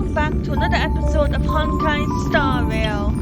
welcome back to another episode of Honkai Star Rail.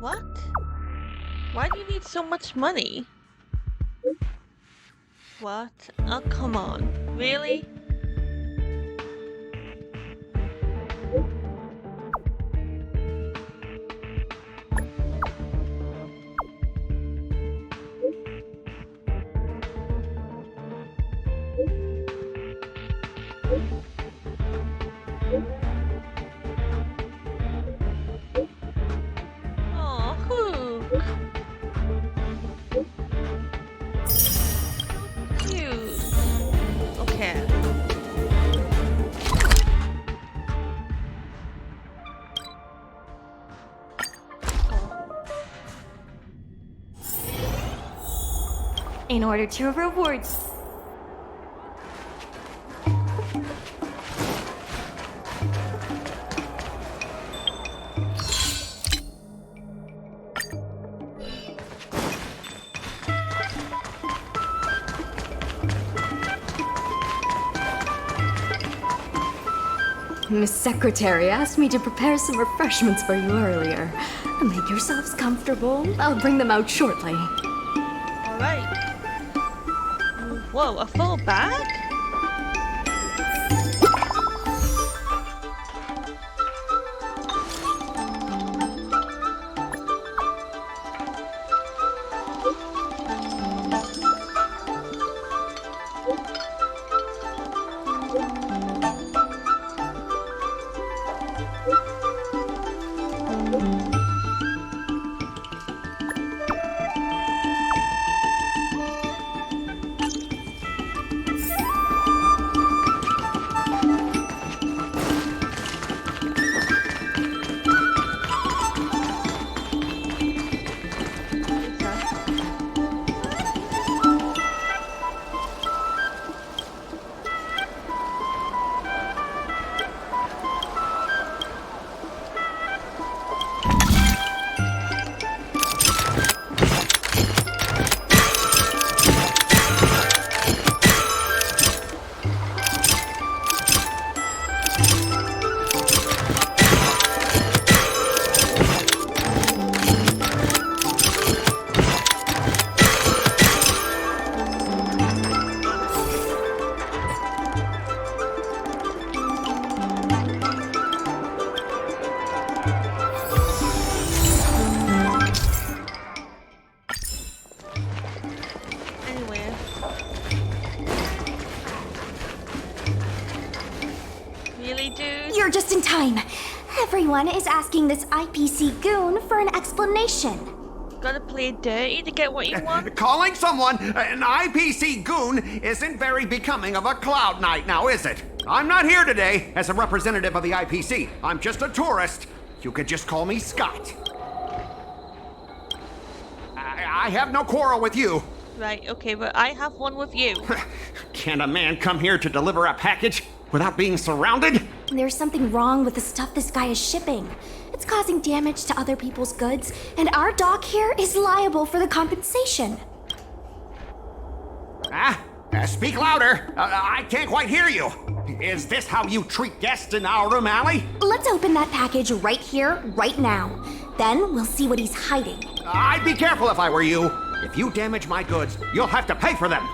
What? Why do you need so much money? What? Oh, come on. Really? In order to reward Miss Secretary asked me to prepare some refreshments for you earlier. Make yourselves comfortable. I'll bring them out shortly. Alright. Whoa, a full bag? You're just in time. Everyone is asking this IPC goon for an explanation. Gotta play dirty to get what you want? Calling someone an IPC goon isn't very becoming of a Cloud Knight now, is it? I'm not here today as a representative of the IPC. I'm just a tourist. You could just call me Scott. I have no quarrel with you. Right, okay, but I have one with you. Can a man come here to deliver a package without being surrounded? There's something wrong with the stuff this guy is shipping. It's causing damage to other people's goods, and our dock here is liable for the compensation. Speak louder. I can't quite hear you. Is this how you treat guests in our room alley? Let's open that package right here, right now. Then we'll see what he's hiding. I'd be careful if I were you. If you damage my goods, you'll have to pay for them.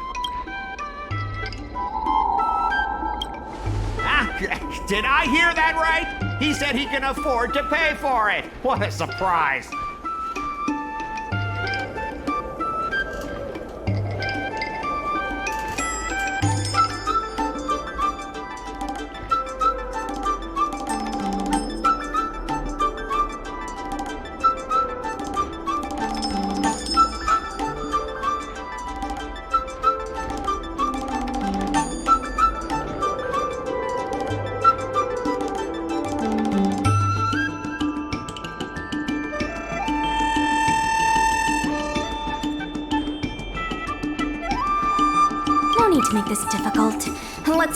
Did I hear that right? He said he can afford to pay for it. What a surprise.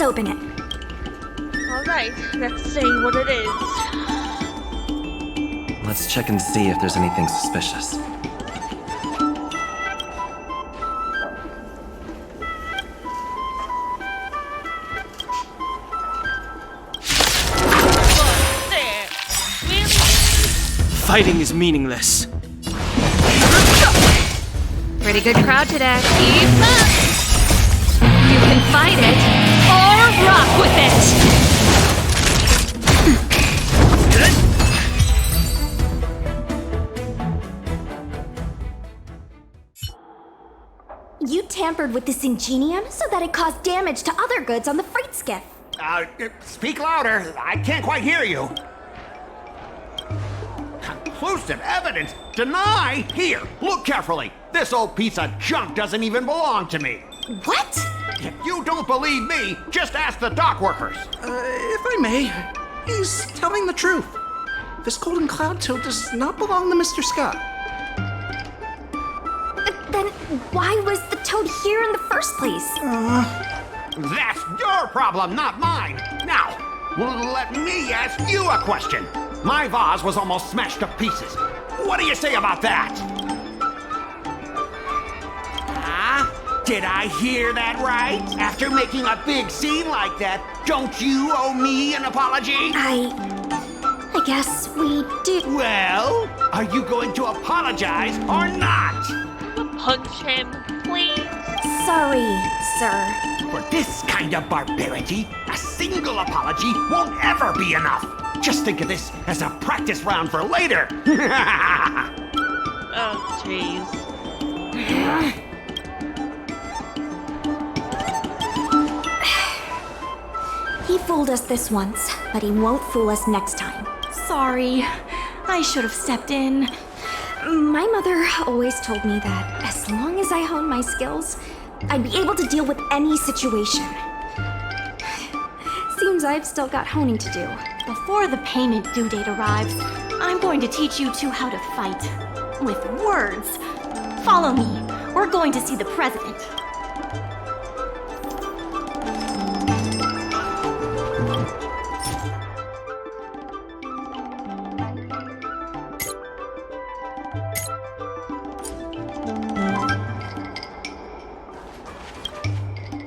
Let's open it. Alright, let's see what it is. Let's check and see if there's anything suspicious. What's it? Really? Fighting is meaningless. Pretty good crowd today. Keep up! You can fight it, or rock with it! You tampered with this ingenium so that it caused damage to other goods on the freight skiff. Speak louder. I can't quite hear you. Conclusive evidence? Deny? Here, look carefully. This old piece of junk doesn't even belong to me. What? If you don't believe me, just ask the dock workers. If I may, he's telling the truth. This golden cloud toad does not belong to Mr. Scott. Then why was the toad here in the first place? That's your problem, not mine. Now, let me ask you a question. My vase was almost smashed to pieces. What do you say about that? Did I hear that right? After making a big scene like that, don't you owe me an apology? I guess we do. Well, are you going to apologize or not? Punch him, please. Sorry, sir. For this kind of barbarity, a single apology won't ever be enough. Just think of this as a practice round for later. Oh, jeez. He fooled us this once, but he won't fool us next time. Sorry, I should have stepped in. My mother always told me that as long as I honed my skills, I'd be able to deal with any situation. Seems I've still got honing to do. Before the payment due date arrives, I'm going to teach you two how to fight. With words. Follow me. We're going to see the president.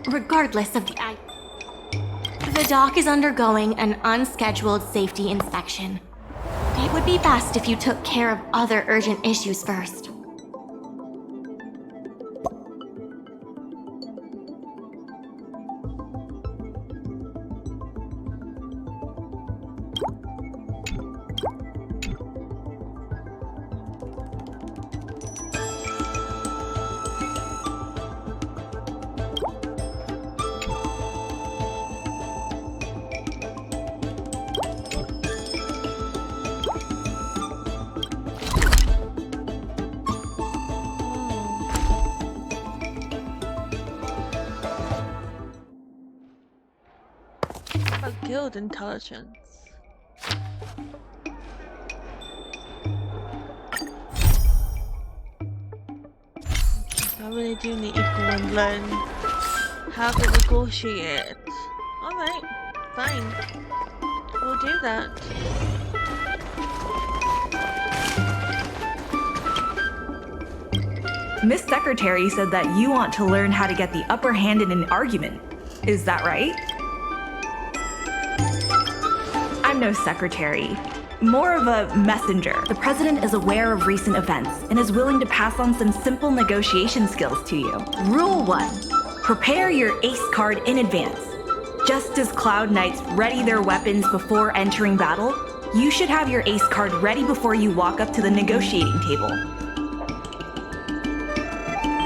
Regardless of the dock is undergoing an unscheduled safety inspection. It would be best if you took care of other urgent issues first. Guild intelligence. I really do need equal and learn how to negotiate. Alright, fine. We'll do that. Miss Secretary said that you want to learn how to get the upper hand in an argument. Is that right? I'm no secretary, more of a messenger. The president is aware of recent events and is willing to pass on some simple negotiation skills to you. Rule 1. Prepare your ace card in advance. Just as Cloud Knights ready their weapons before entering battle, you should have your ace card ready before you walk up to the negotiating table.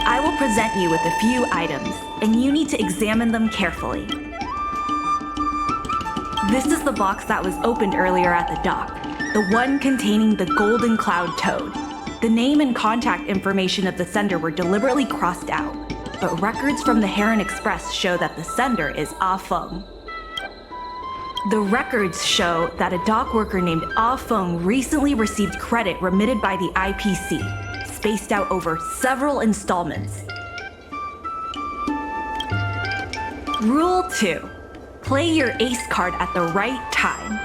I will present you with a few items, and you need to examine them carefully. This is the box that was opened earlier at the dock, the one containing the Golden Cloud Toad. The name and contact information of the sender were deliberately crossed out, but records from the Heron Express show that the sender is Ah Feng. The records show that a dock worker named Ah Feng recently received credit remitted by the IPC, spaced out over several installments. Rule 2. Play your ace card at the right time.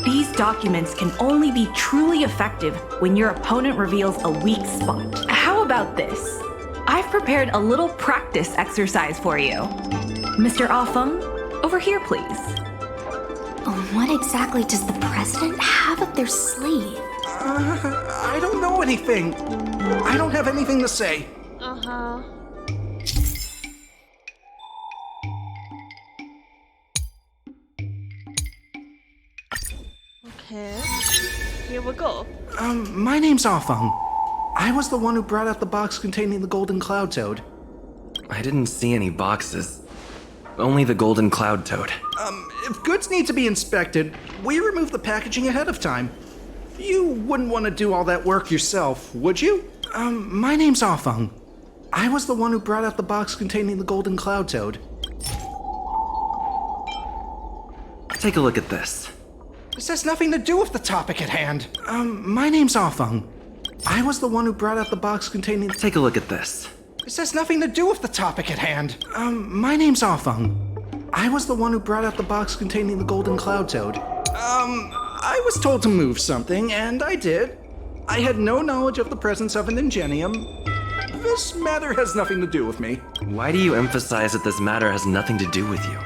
These documents can only be truly effective when your opponent reveals a weak spot. How about this? I've prepared a little practice exercise for you. Mr. Afeng, over here, please. What exactly does the president have up their sleeve? I don't know anything. I don't have anything to say. Uh-huh. Okay. Here we go. My name's Afeng. I was the one who brought out the box containing the golden cloud toad. I didn't see any boxes. Only the golden cloud toad. If goods need to be inspected, we remove the packaging ahead of time. You wouldn't want to do all that work yourself, would you? My name's Afeng. I was the one who brought out the box containing the golden cloud toad. Take a look at this. This has nothing to do with the topic at hand. My name's Afeng. I was the one who brought out the box containing... Take a look at this. This has nothing to do with the topic at hand. My name's Afeng. I was the one who brought out the box containing the golden cloud toad. I was told to move something, and I did. I had no knowledge of the presence of an ingenium. This matter has nothing to do with me. Why do you emphasize that this matter has nothing to do with you?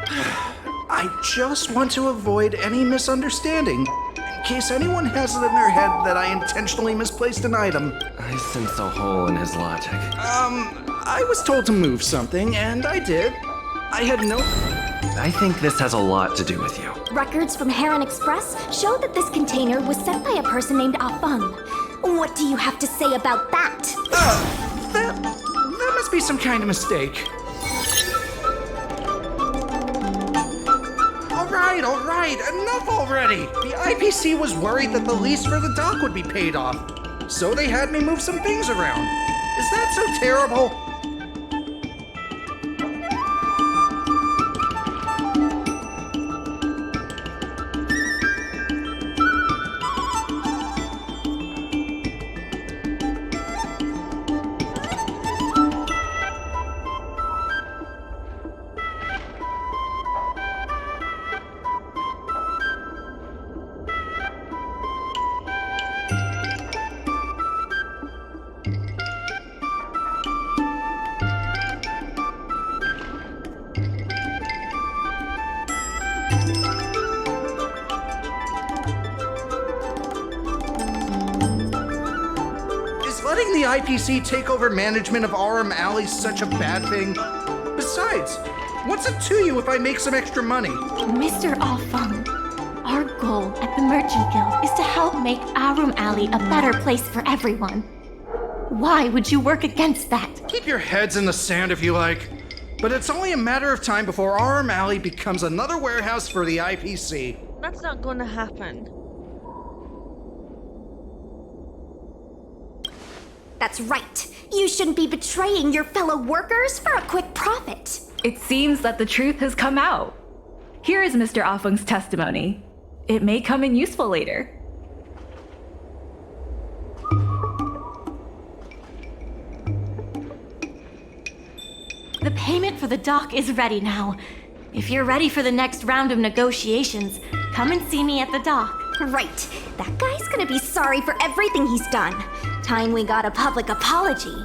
I just want to avoid any misunderstanding, in case anyone has it in their head that I intentionally misplaced an item. I sense a hole in his logic. I was told to move something, and I did. I had no... I think this has a lot to do with you. Records from Heron Express show that this container was sent by a person named Afeng. What do you have to say about that? That must be some kind of mistake. All right, enough already! The IPC was worried that the lease for the dock would be paid off, so they had me move some things around. Is that so terrible? Letting the IPC take over management of Aurum Alley such a bad thing? Besides, what's it to you if I make some extra money? Mr. Afeng, our goal at the Merchant Guild is to help make Aurum Alley a better place for everyone. Why would you work against that? Keep your heads in the sand if you like. But it's only a matter of time before Aurum Alley becomes another warehouse for the IPC. That's not gonna happen. That's right. You shouldn't be betraying your fellow workers for a quick profit. It seems that the truth has come out. Here is Mr. Afeng's testimony. It may come in useful later. The payment for the dock is ready now. If you're ready for the next round of negotiations, come and see me at the dock. Right. That guy's gonna be sorry for everything he's done. Time we got a public apology.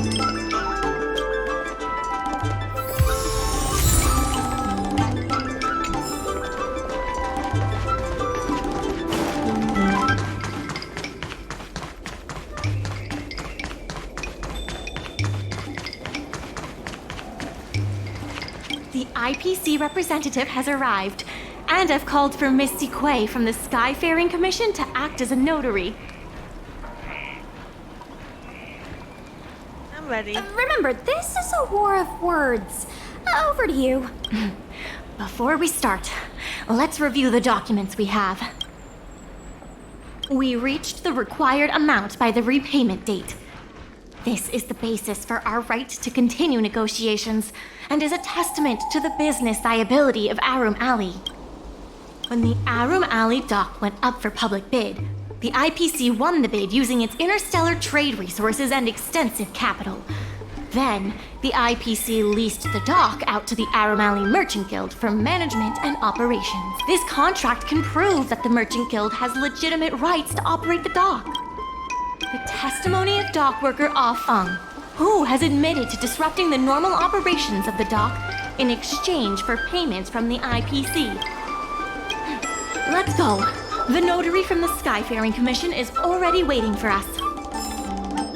The IPC representative has arrived, and I've called for Miss Sequay from the Skyfaring Commission to act as a notary. I'm ready. Remember, this is a war of words. Over to you. Before we start, let's review the documents we have. We reached the required amount by the repayment date. This is the basis for our right to continue negotiations and is a testament to the business viability of Arum Alley. When the Arum Alley dock went up for public bid, the IPC won the bid using its interstellar trade resources and extensive capital. Then, the IPC leased the dock out to the Arum Alley Merchant Guild for management and operations. This contract can prove that the Merchant Guild has legitimate rights to operate the dock. The testimony of dock worker Ah Feng, who has admitted to disrupting the normal operations of the dock in exchange for payments from the IPC. Let's go. The notary from the Skyfaring Commission is already waiting for us.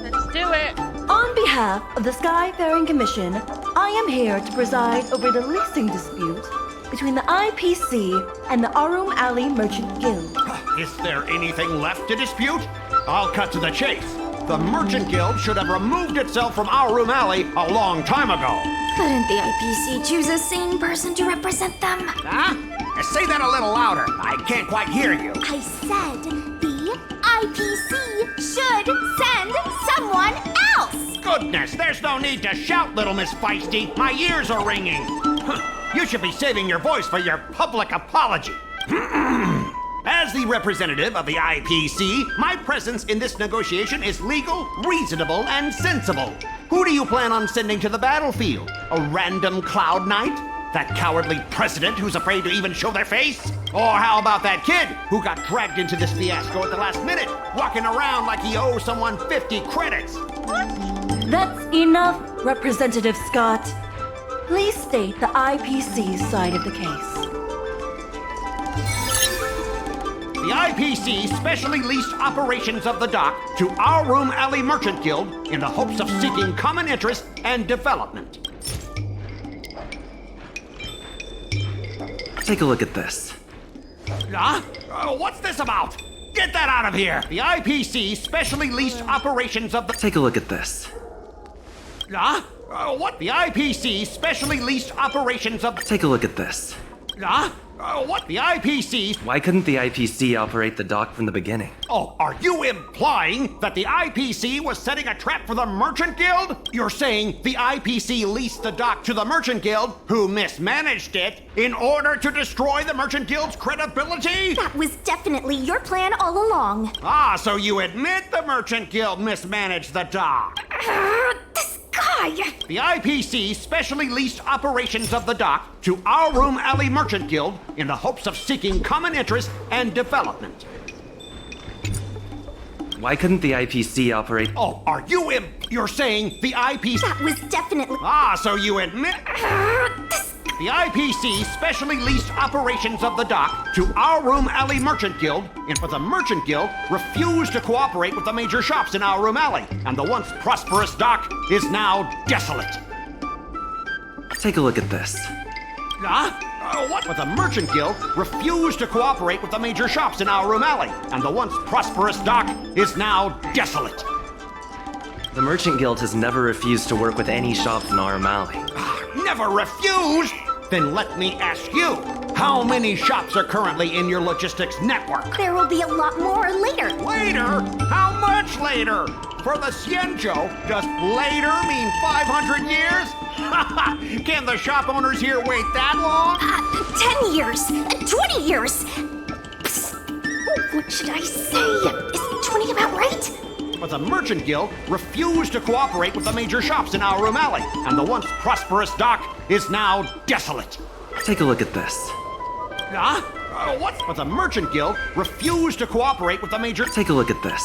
Let's do it. On behalf of the Skyfaring Commission, I am here to preside over the leasing dispute between the IPC and the Arum Alley Merchant Guild. Is there anything left to dispute? I'll cut to the chase. The Merchant Guild should have removed itself from Arum Alley a long time ago. Couldn't the IPC choose a sane person to represent them? Huh? Say that a little louder. I can't quite hear you. I said the IPC should send someone else! Goodness, there's no need to shout, little Miss Feisty. My ears are ringing. You should be saving your voice for your public apology. As the representative of the IPC, my presence in this negotiation is legal, reasonable, and sensible. Who do you plan on sending to the battlefield? A random Cloud Knight? That cowardly president who's afraid to even show their face? Or how about that kid who got dragged into this fiasco at the last minute, walking around like he owes someone 50 credits? That's enough, Representative Scott. Please state the IPC's side of the case. The IPC specially leased operations of the dock to Arum Alley Merchant Guild in the hopes of seeking common interest and development. Take a look at this. Huh? What's this about? Get that out of here! The IPC specially leased operations of the... Take a look at this. Huh? What? The IPC specially leased operations of... Take a look at this. Huh? What? The IPC... Why couldn't the IPC operate the dock from the beginning? Oh, are you implying that the IPC was setting a trap for the Merchant Guild? You're saying the IPC leased the dock to the Merchant Guild, who mismanaged it, in order to destroy the Merchant Guild's credibility? That was definitely your plan all along. Ah, so you admit the Merchant Guild mismanaged the dock. This guy! The IPC specially leased operations of the dock to Arum Alley Merchant Guild in the hopes of seeking common interest and development. Why couldn't the IPC operate? Oh, are you You're saying the IPC... That was definitely... Ah, so you admit... The IPC specially leased operations of the dock to Arum Alley Merchant Guild, but the Merchant Guild refused to cooperate with the major shops in Arum Alley, and the once prosperous dock is now desolate. Take a look at this. Huh? What? But the Merchant Guild refused to cooperate with the major shops in Arum Alley, and the once prosperous dock is now desolate. The Merchant Guild has never refused to work with any shops in Arum Alley. Never refused? Then let me ask you, how many shops are currently in your logistics network? There will be a lot more later. Later? How much later? For the Xianzhou, does later mean 500 years? Can the shop owners here wait that long? 10 years, 20 years. Psst. What should I say? Is 20 about right? But the Merchant Guild refused to cooperate with the major shops in Arum Alley, and the once prosperous dock is now desolate. Take a look at this. Huh? What? But the Merchant Guild refused to cooperate with the major... Take a look at this.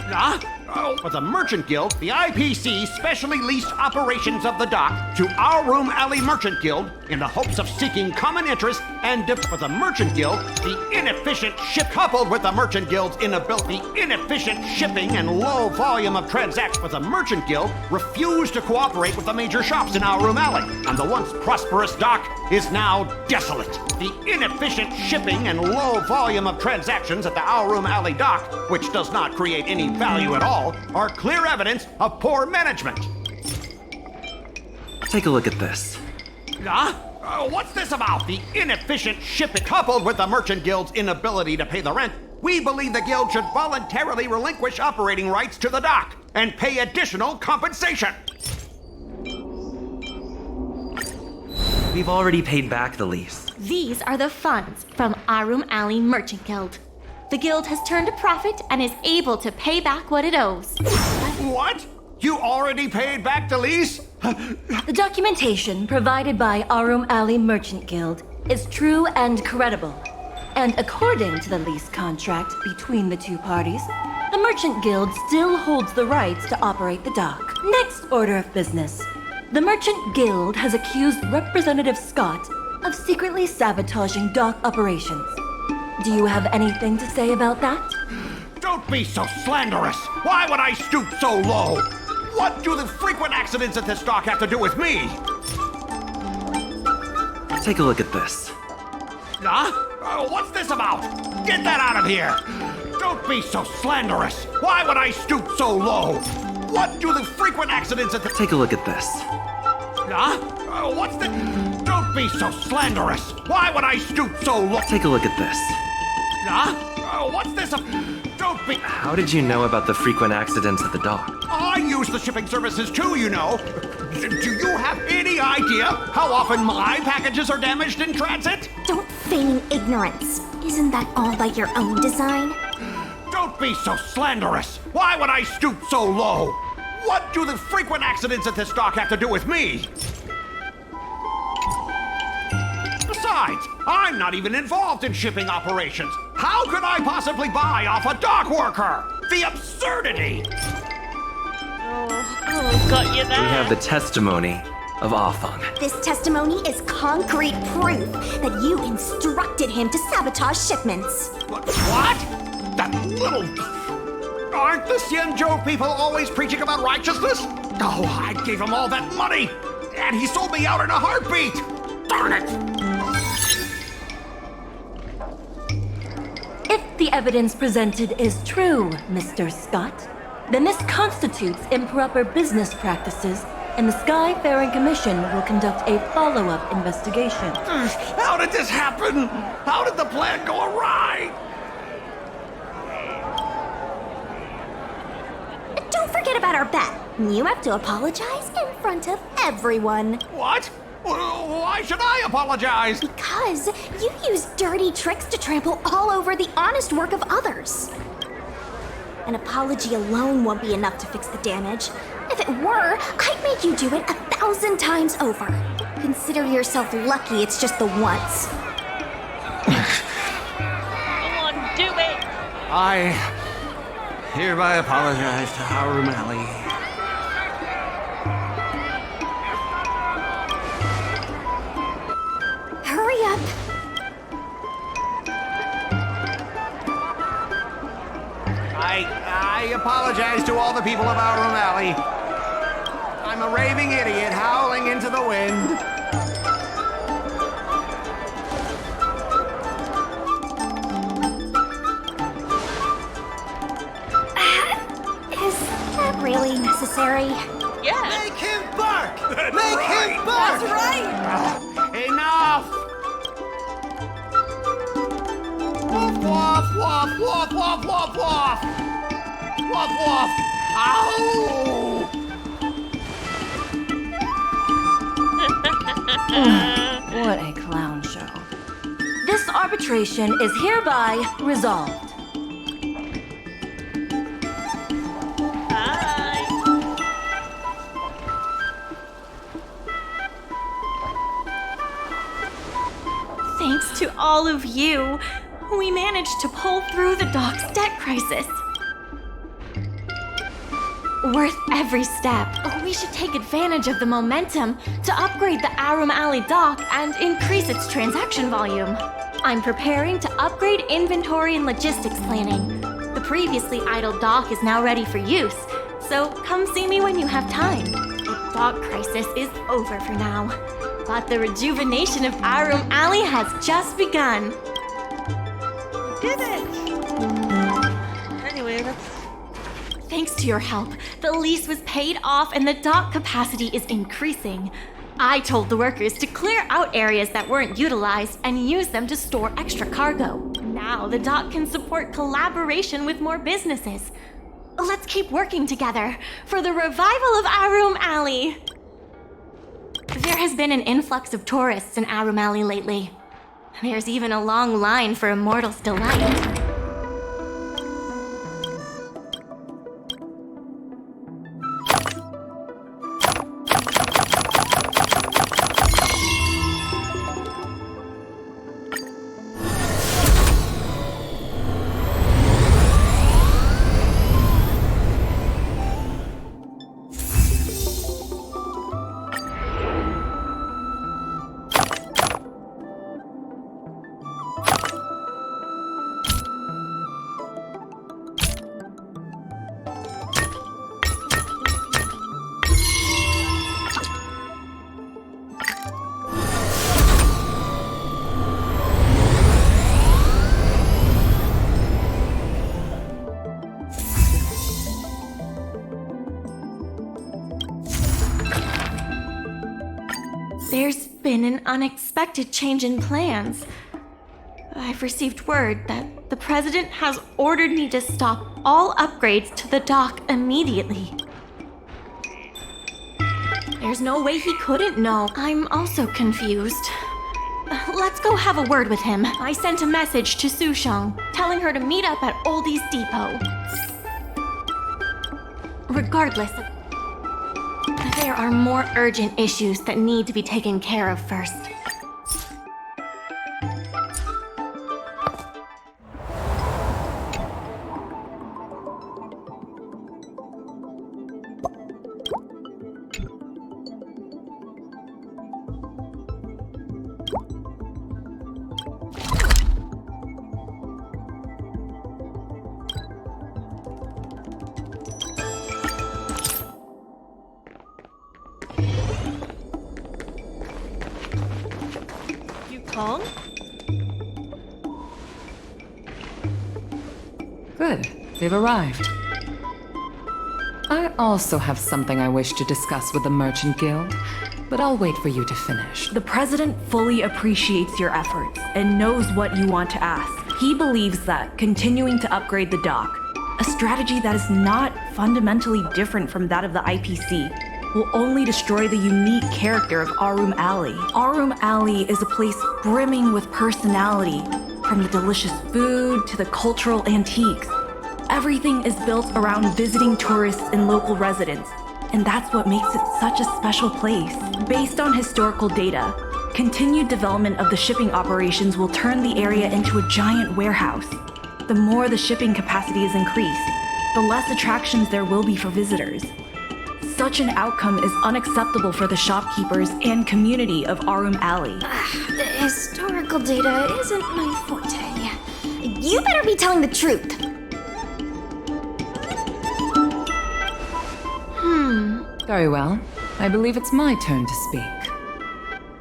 Huh? For the Merchant Guild, the IPC specially leased operations of the dock to Our Room Alley Merchant Guild in the hopes of seeking common interest and for the Merchant Guild, the inefficient ship coupled with the Merchant Guild's inability, inefficient shipping and low volume of transactions for the Merchant Guild refused to cooperate with the major shops in Our Room Alley, and the once prosperous dock is now desolate. The inefficient shipping and low volume of transactions at the Our Room Alley dock, which does not create any value at all, are clear evidence of poor management. Take a look at this. What's this about? The inefficient shipping coupled with the Merchant Guild's inability to pay the rent. We believe the guild should voluntarily relinquish operating rights to the dock and pay additional compensation. We've already paid back the lease. These are the funds from Arum Alley Merchant Guild. The guild has turned a profit and is able to pay back what it owes. What? You already paid back the lease? The documentation provided by Arum Alley Merchant Guild is true and credible. And according to the lease contract between the two parties, the Merchant Guild still holds the rights to operate the dock. Next order of business. The Merchant Guild has accused Representative Scott of secretly sabotaging dock operations. Do you have anything to say about that? Don't be so slanderous! Why would I stoop so low? What do the frequent accidents at this dock have to do with me? Take a look at this. What's this about? Get that out of here! Don't be so slanderous! Why would I stoop so low? What do the frequent accidents at the... Take a look at this. What's the... Don't be so slanderous! Why would I stoop so low? Take a look at this. What's this? Don't be... How did you know about the frequent accidents at the dock? I use the shipping services too, you know. Do you have any idea how often my packages are damaged in transit? Don't feign ignorance. Isn't that all by your own design? Don't be so slanderous! Why would I stoop so low? What do the frequent accidents at this dock have to do with me? Besides, I'm not even involved in shipping operations. How could I possibly buy off a dock worker? The absurdity! Oh, got you there. We have the testimony of Afang. This testimony is concrete proof that you instructed him to sabotage shipments. What? That little... Aren't the Xianzhou people always preaching about righteousness? Oh, I gave him all that money, and he sold me out in a heartbeat! Darn it! If the evidence presented is true, Mr. Scott, then this constitutes improper business practices, and the Skyfaring Commission will conduct a follow-up investigation. How did this happen? How did the plan go awry? Don't forget about our bet. You have to apologize in front of everyone. What? Why should I apologize? Because you use dirty tricks to trample all over the honest work of others. An apology alone won't be enough to fix the damage. If it were, I'd make you do it 1,000 times over. Consider yourself lucky it's just the once. Come on, do it. I hereby apologize to our room alley. Hurry up. I apologize to all the people of our room alley. I'm a raving idiot howling into the wind. Is that really necessary? Yeah. Make him bark! Make him bark! That's right! Enough! Woof, woof, woof, woof, woof, woof! Woof, woof! Ow! What a clown show. This arbitration is hereby resolved. Hi. Thanks to all of you, we managed to pull through the dock's debt crisis. Worth every step. We should take advantage of the momentum to upgrade the Arum Alley dock and increase its transaction volume. I'm preparing to upgrade inventory and logistics planning. The previously idle dock is now ready for use, so come see me when you have time. The dock crisis is over for now, but the rejuvenation of Arum Alley has just begun. Did it! Anyway, that's... Thanks to your help, the lease was paid off and the dock capacity is increasing. I told the workers to clear out areas that weren't utilized and use them to store extra cargo. Now the dock can support collaboration with more businesses. Let's keep working together for the revival of Arum Alley. There has been an influx of tourists in Arum Alley lately. There's even a long line for Immortal's Delight. There's been an unexpected change in plans. I've received word that the President has ordered me to stop all upgrades to the dock immediately. There's no way he couldn't know. I'm also confused. Let's go have a word with him. I sent a message to Sushang, telling her to meet up at Oldie's Depot. Regardless, there are more urgent issues that need to be taken care of first. Kong? Good. They've arrived. I also have something I wish to discuss with the Merchant Guild, but I'll wait for you to finish. The President fully appreciates your efforts and knows what you want to ask. He believes that continuing to upgrade the dock, a strategy that is not fundamentally different from that of the IPC, will only destroy the unique character of Arum Alley. Arum Alley is a place brimming with personality, from the delicious food to the cultural antiques. Everything is built around visiting tourists and local residents, and that's what makes it such a special place. Based on historical data, continued development of the shipping operations will turn the area into a giant warehouse. The more the shipping capacity is increased, the less attractions there will be for visitors. Such an outcome is unacceptable for the shopkeepers and community of Arum Alley. The historical data isn't my forte. You better be telling the truth. Very well. I believe it's my turn to speak.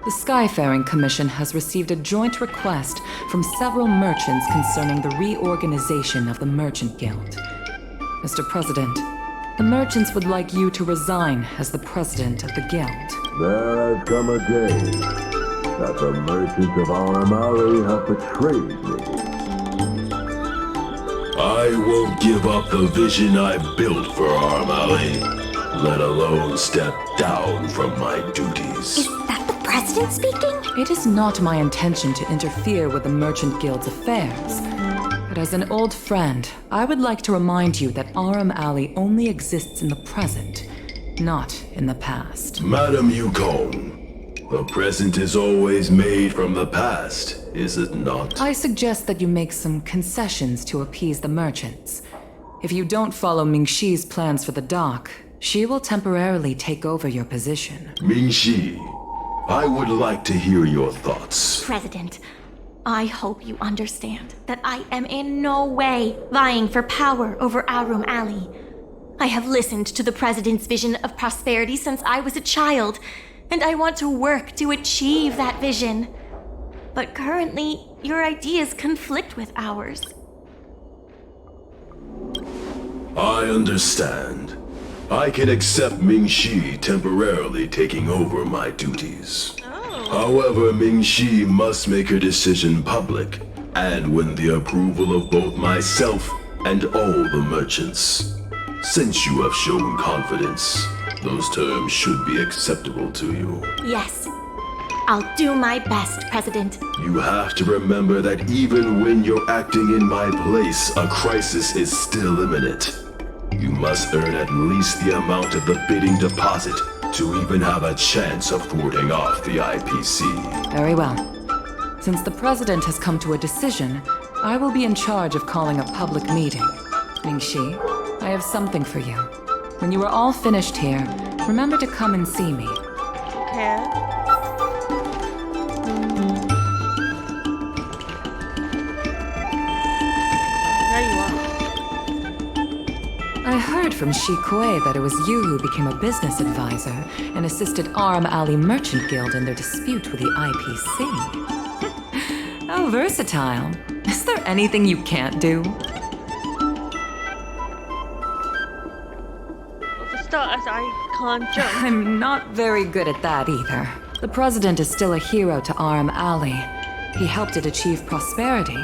The Skyfaring Commission has received a joint request from several merchants concerning the reorganization of the Merchant Guild. Mr. President, the merchants would like you to resign as the president of the guild. There has come a day that the merchants of Arum Alley have betrayed me. I won't give up the vision I built for Arum Alley, let alone step down from my duties. Is that the President speaking? It is not my intention to interfere with the Merchant Guild's affairs. But as an old friend, I would like to remind you that Arum Alley only exists in the present, not in the past. Madam Yukon, the present is always made from the past, is it not? I suggest that you make some concessions to appease the merchants. If you don't follow Mingxi's plans for the dock, she will temporarily take over your position. Mingxi, I would like to hear your thoughts. President, I hope you understand that I am in no way vying for power over Arum Alley. I have listened to the President's vision of prosperity since I was a child, and I want to work to achieve that vision. But currently, your ideas conflict with ours. I understand. I can accept Mingxi temporarily taking over my duties. However, Mingxi must make her decision public and win the approval of both myself and all the merchants. Since you have shown confidence, those terms should be acceptable to you. Yes, I'll do my best, President. You have to remember that even when you're acting in my place, a crisis is still imminent. You must earn at least the amount of the bidding deposit to even have a chance of thwarting off the IPC. Very well. Since the President has come to a decision, I will be in charge of calling a public meeting. Mingxi, I have something for you. When you are all finished here, remember to come and see me. Okay. There you are. I heard from Shi Kuei that it was you who became a business advisor and assisted Arum Alley Merchant Guild in their dispute with the IPC. How versatile. Is there anything you can't do? For starters, I can't jump. I'm not very good at that either. The President is still a hero to Arum Alley. He helped it achieve prosperity.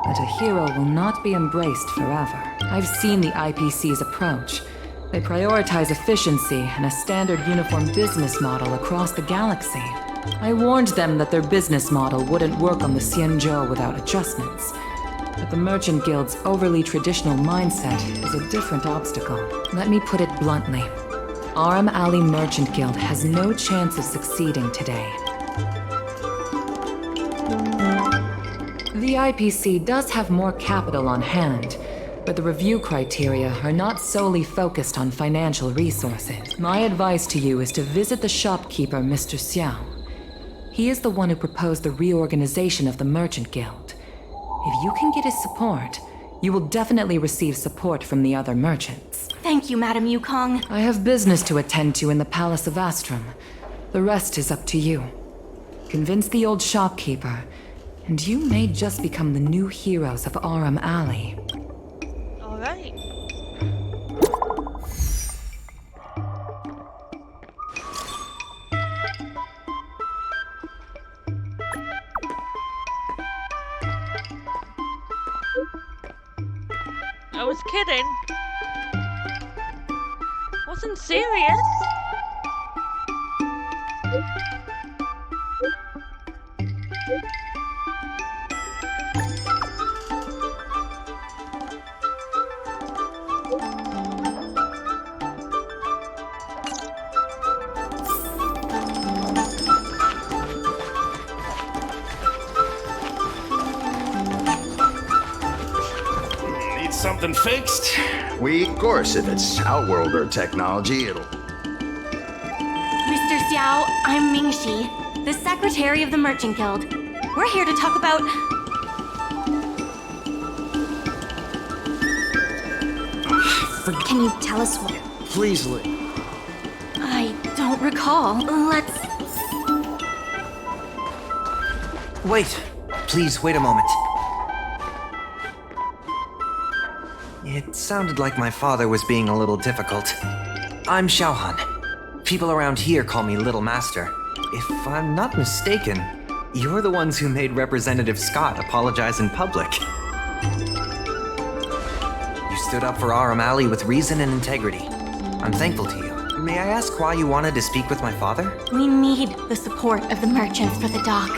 But a hero will not be embraced forever. I've seen the IPC's approach. They prioritize efficiency and a standard uniform business model across the galaxy. I warned them that their business model wouldn't work on the Xianzhou without adjustments. But the Merchant Guild's overly traditional mindset is a different obstacle. Let me put it bluntly. Arum Alley Merchant Guild has no chance of succeeding today. The IPC does have more capital on hand, but the review criteria are not solely focused on financial resources. My advice to you is to visit the shopkeeper, Mr. Xiao. He is the one who proposed the reorganization of the Merchant Guild. If you can get his support, you will definitely receive support from the other merchants. Thank you, Madam Yukong. I have business to attend to in the Palace of Astrum. The rest is up to you. Convince the old shopkeeper, and you may just become the new heroes of Arum Alley. All right. I was kidding. Wasn't serious. Need something fixed? Of course, if it's Outworlder technology, it'll... Mr. Xiao, I'm Mingxi, the Secretary of the Merchant Guild. We're here to talk about... Can you tell us what? Please, Lee. I don't recall. Let's... Wait. Please, wait a moment. It sounded like my father was being a little difficult. I'm Xiaohan. People around here call me Little Master. If I'm not mistaken, you're the ones who made Representative Scott apologize in public. You stood up for Arum Alley with reason and integrity. I'm thankful to you. May I ask why you wanted to speak with my father? We need the support of the merchants for the dock.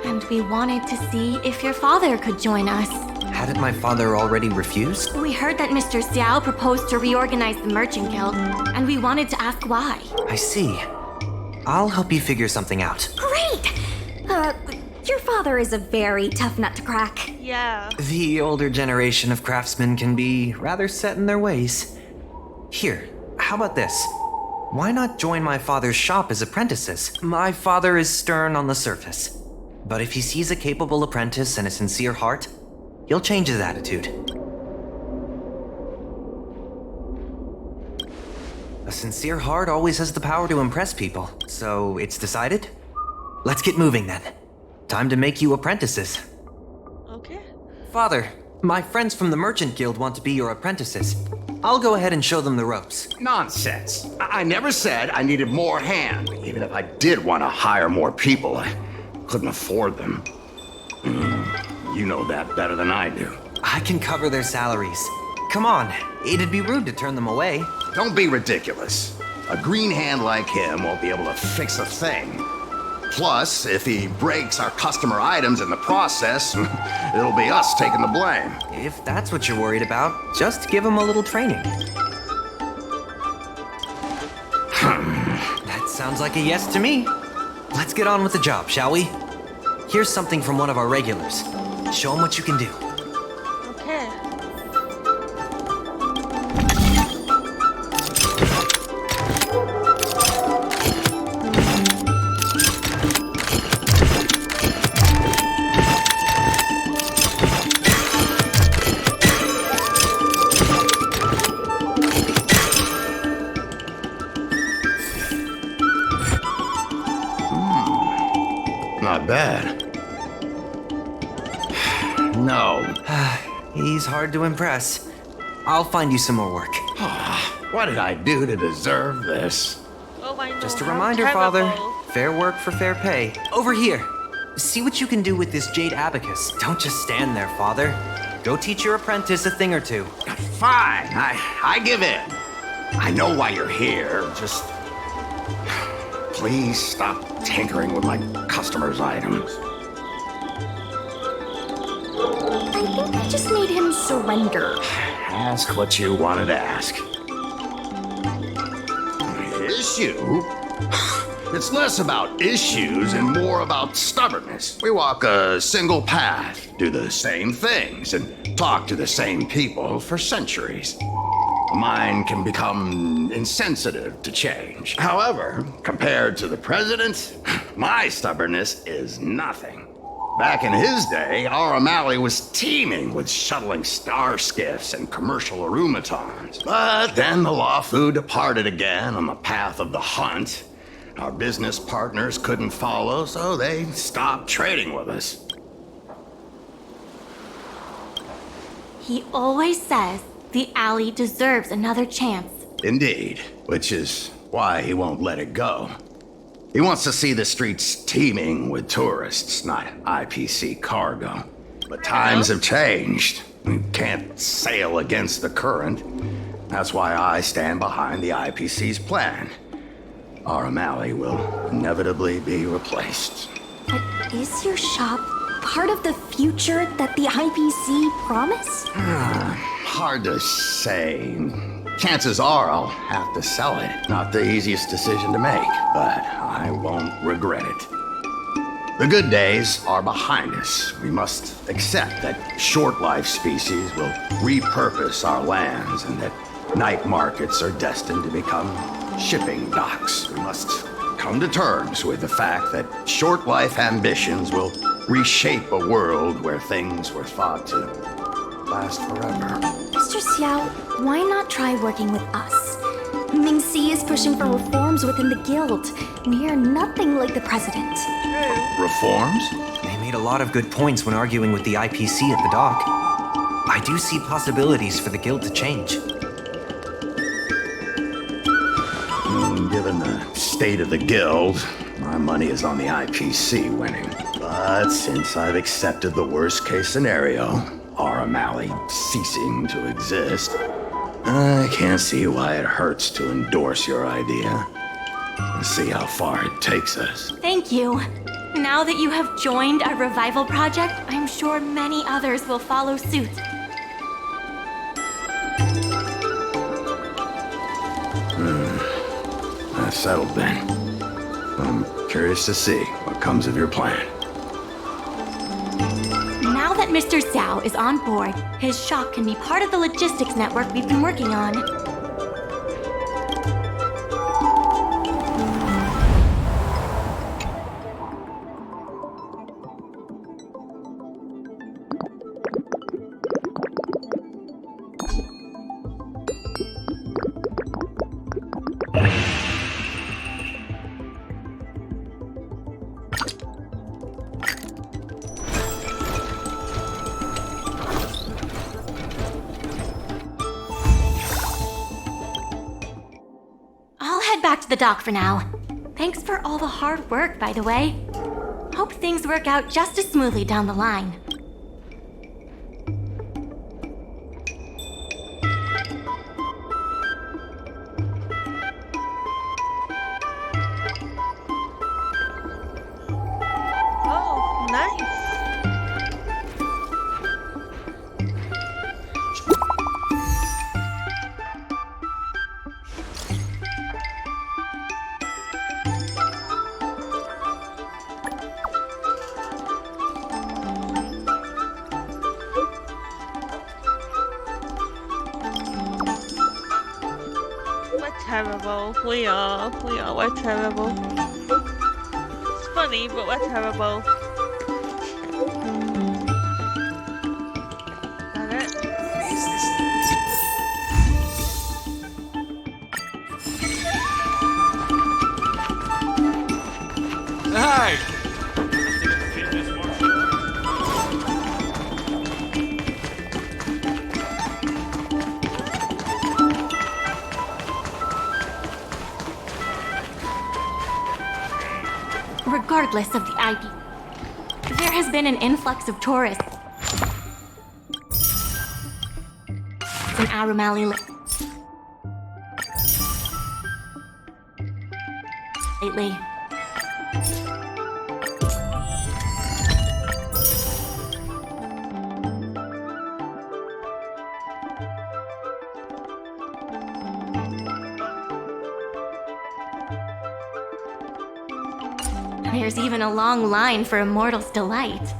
And we wanted to see if your father could join us. Hadn't my father already refused? We heard that Mr. Xiao proposed to reorganize the Merchant Guild, and we wanted to ask why. I see. I'll help you figure something out. Great! Your father is a very tough nut to crack. Yeah. The older generation of craftsmen can be rather set in their ways. Here, how about this? Why not join my father's shop as apprentices? My father is stern on the surface, but if he sees a capable apprentice and a sincere heart, he'll change his attitude. A sincere heart always has the power to impress people, so it's decided? Let's get moving then. Time to make you apprentices. Okay. Father, my friends from the Merchant Guild want to be your apprentices. I'll go ahead and show them the ropes. Nonsense. I never said I needed more hands. Even if I did want to hire more people, I couldn't afford them. You know that better than I do. I can cover their salaries. Come on, it'd be rude to turn them away. Don't be ridiculous. A green hand like him won't be able to fix a thing. Plus, if he breaks our customer items in the process, it'll be us taking the blame. If that's what you're worried about, just give him a little training. That sounds like a yes to me. Let's get on with the job, shall we? Here's something from one of our regulars. Show him what you can do. Okay. Not bad. No. He's hard to impress. I'll find you some more work. What did I do to deserve this? Oh, I know. Just a how reminder, terrible. Father. Fair work for fair pay. Over here. See what you can do with this jade abacus. Don't just stand there, Father. Go teach your apprentice a thing or two. Fine. I give in. I know why you're here. Just please stop tinkering with my customers' items. I think I just made him surrender. Ask what you wanted to ask. Issue? It's less about issues and more about stubbornness. We walk a single path, do the same things, and talk to the same people for centuries. Mine can become insensitive to change. However, compared to the president, my stubbornness is nothing. Back in his day, our O'Malley was teeming with shuttling star skiffs and commercial arumatons. But then the Lawfu departed again on the path of the hunt. Our business partners couldn't follow, so they stopped trading with us. He always says the alley deserves another chance. Indeed, which is why he won't let it go. He wants to see the streets teeming with tourists, not IPC cargo. But times have changed. We can't sail against the current. That's why I stand behind the IPC's plan. Our O'Malley will inevitably be replaced. But is your shop part of the future that the IPC promised? Hard to say. Chances are I'll have to sell it. Not the easiest decision to make, but I won't regret it. The good days are behind us. We must accept that short-life species will repurpose our lands and that night markets are destined to become shipping docks. We must come to terms with the fact that short-life ambitions will reshape a world where things were thought to last forever. Mr. Xiao, why not try working with us? Mingxi is pushing for reforms within the guild. We are nothing like the president. Reforms? They made a lot of good points when arguing with the IPC at the dock. I do see possibilities for the guild to change. Given the state of the guild, my money is on the IPC winning. But since I've accepted the worst-case scenario, our O'Malley ceasing to exist, I can't see why it hurts to endorse your idea. Let's see how far it takes us. Thank you. Now that you have joined our revival project, I'm sure many others will follow suit. That's settled then. I'm curious to see what comes of your plan. that Mr. Zhao is on board, his shop can be part of the logistics network we've been working on. I'll head back to the dock for now. Thanks for all the hard work, by the way. Hope things work out just as smoothly down the line. Oh, nice. We're terrible. We're terrible. It's funny, but we're terrible. Got it? Hi! Regardless of the IP, there has been an influx of tourists in Arum Alley lately. There's even a long line for Immortal's Delight.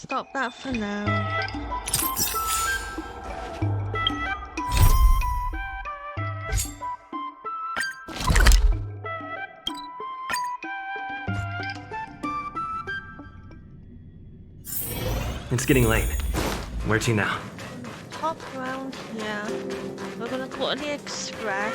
stop that for now. It's getting late. Where to now? Top round here. We're gonna go to the express.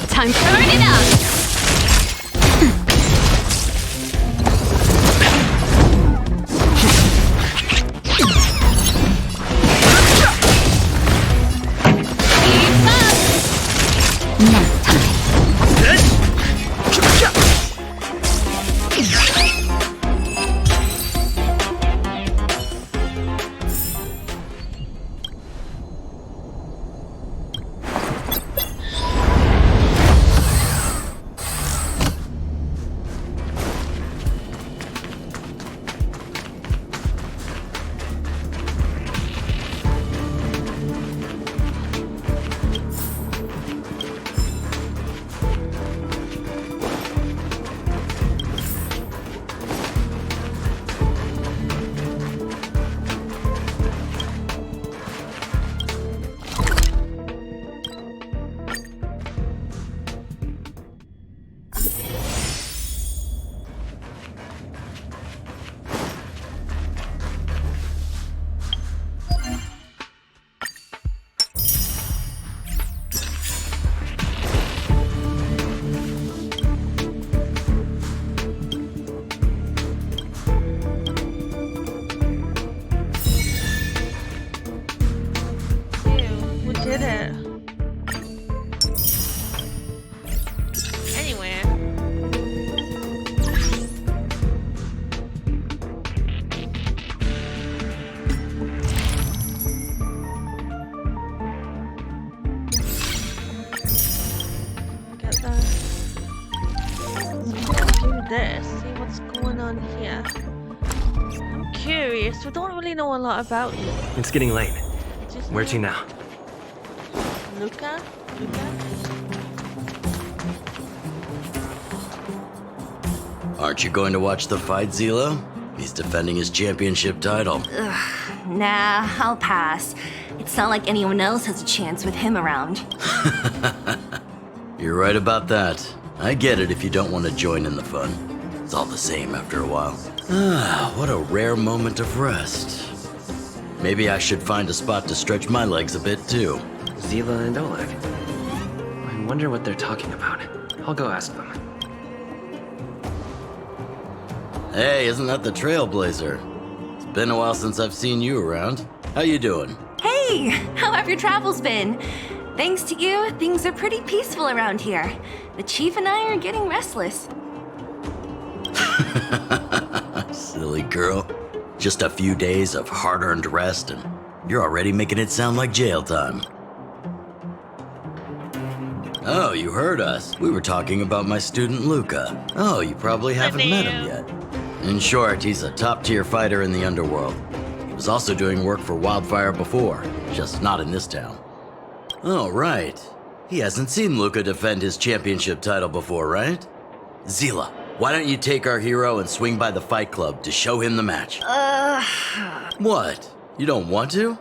Time to burn it up! Did it. Anyway. Get that. Do this. See what's going on here. I'm curious. We don't really know a lot about you. It's getting late. Where to now? Luka? Aren't you going to watch the fight, Zilo? He's defending his championship title. Ugh, nah, I'll pass. It's not like anyone else has a chance with him around. You're right about that. I get it if you don't want to join in the fun. It's all the same after a while. Ah, what a rare moment of rest. Maybe I should find a spot to stretch my legs a bit too. Zila and Oleg. I wonder what they're talking about. I'll go ask them. Hey, isn't that the Trailblazer? It's been a while since I've seen you around. How you doing? Hey, how have your travels been? Thanks to you, things are pretty peaceful around here. The chief and I are getting restless. Silly girl. Just a few days of hard-earned rest and you're already making it sound like jail time. Oh, you heard us. We were talking about my student Luka. Oh, you probably haven't met him yet. In short, he's a top-tier fighter in the underworld. He was also doing work for Wildfire before, just not in this town. Oh, right. He hasn't seen Luka defend his championship title before, right? Zila, why don't you take our hero and swing by the fight club to show him the match? What? You don't want to?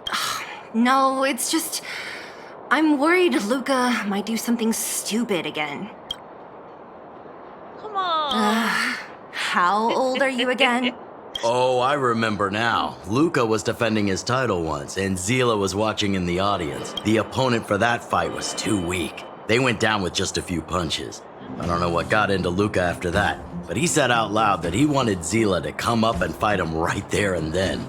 No, it's just... I'm worried Luka might do something stupid again. Come on. How old are you again? Oh, I remember now. Luka was defending his title once, and Zila was watching in the audience. The opponent for that fight was too weak. They went down with just a few punches. I don't know what got into Luka after that, but he said out loud that he wanted Zila to come up and fight him right there and then.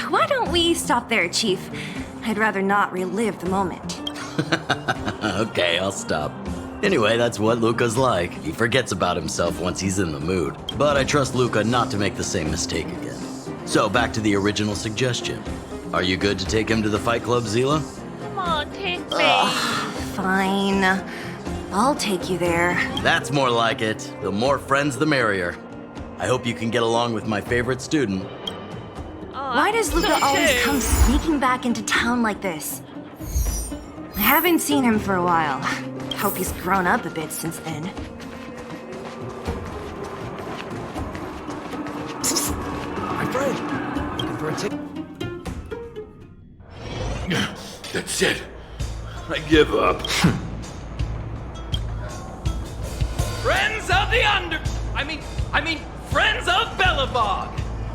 Why don't we stop there, Chief? I'd rather not relive the moment. Okay, I'll stop. Anyway, that's what Luka's like. He forgets about himself once he's in the mood. But I trust Luka not to make the same mistake again. So back to the original suggestion. Are you good to take him to the fight club, Zila? Come on, take me. Fine. I'll take you there. That's more like it. The more friends, the merrier. I hope you can get along with my favorite student. Why does Luka always come sneaking back into town like this? I haven't seen him for a while. Hope he's grown up a bit since then. My friend, looking for a ticket? That's it. I give up. Friends of the I mean, Friends of Belobog!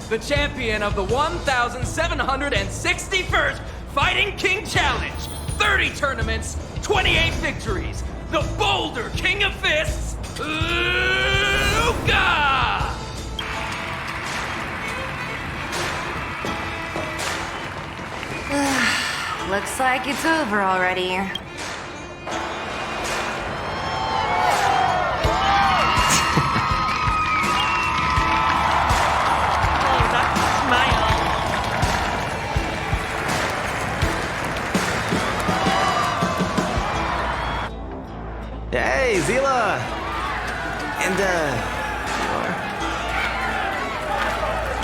The champion of the 1,761st Fighting King Challenge! 30 tournaments, 28 victories! The Boulder King of Fists, Luka! Looks like it's over already. Hey, Zila! And,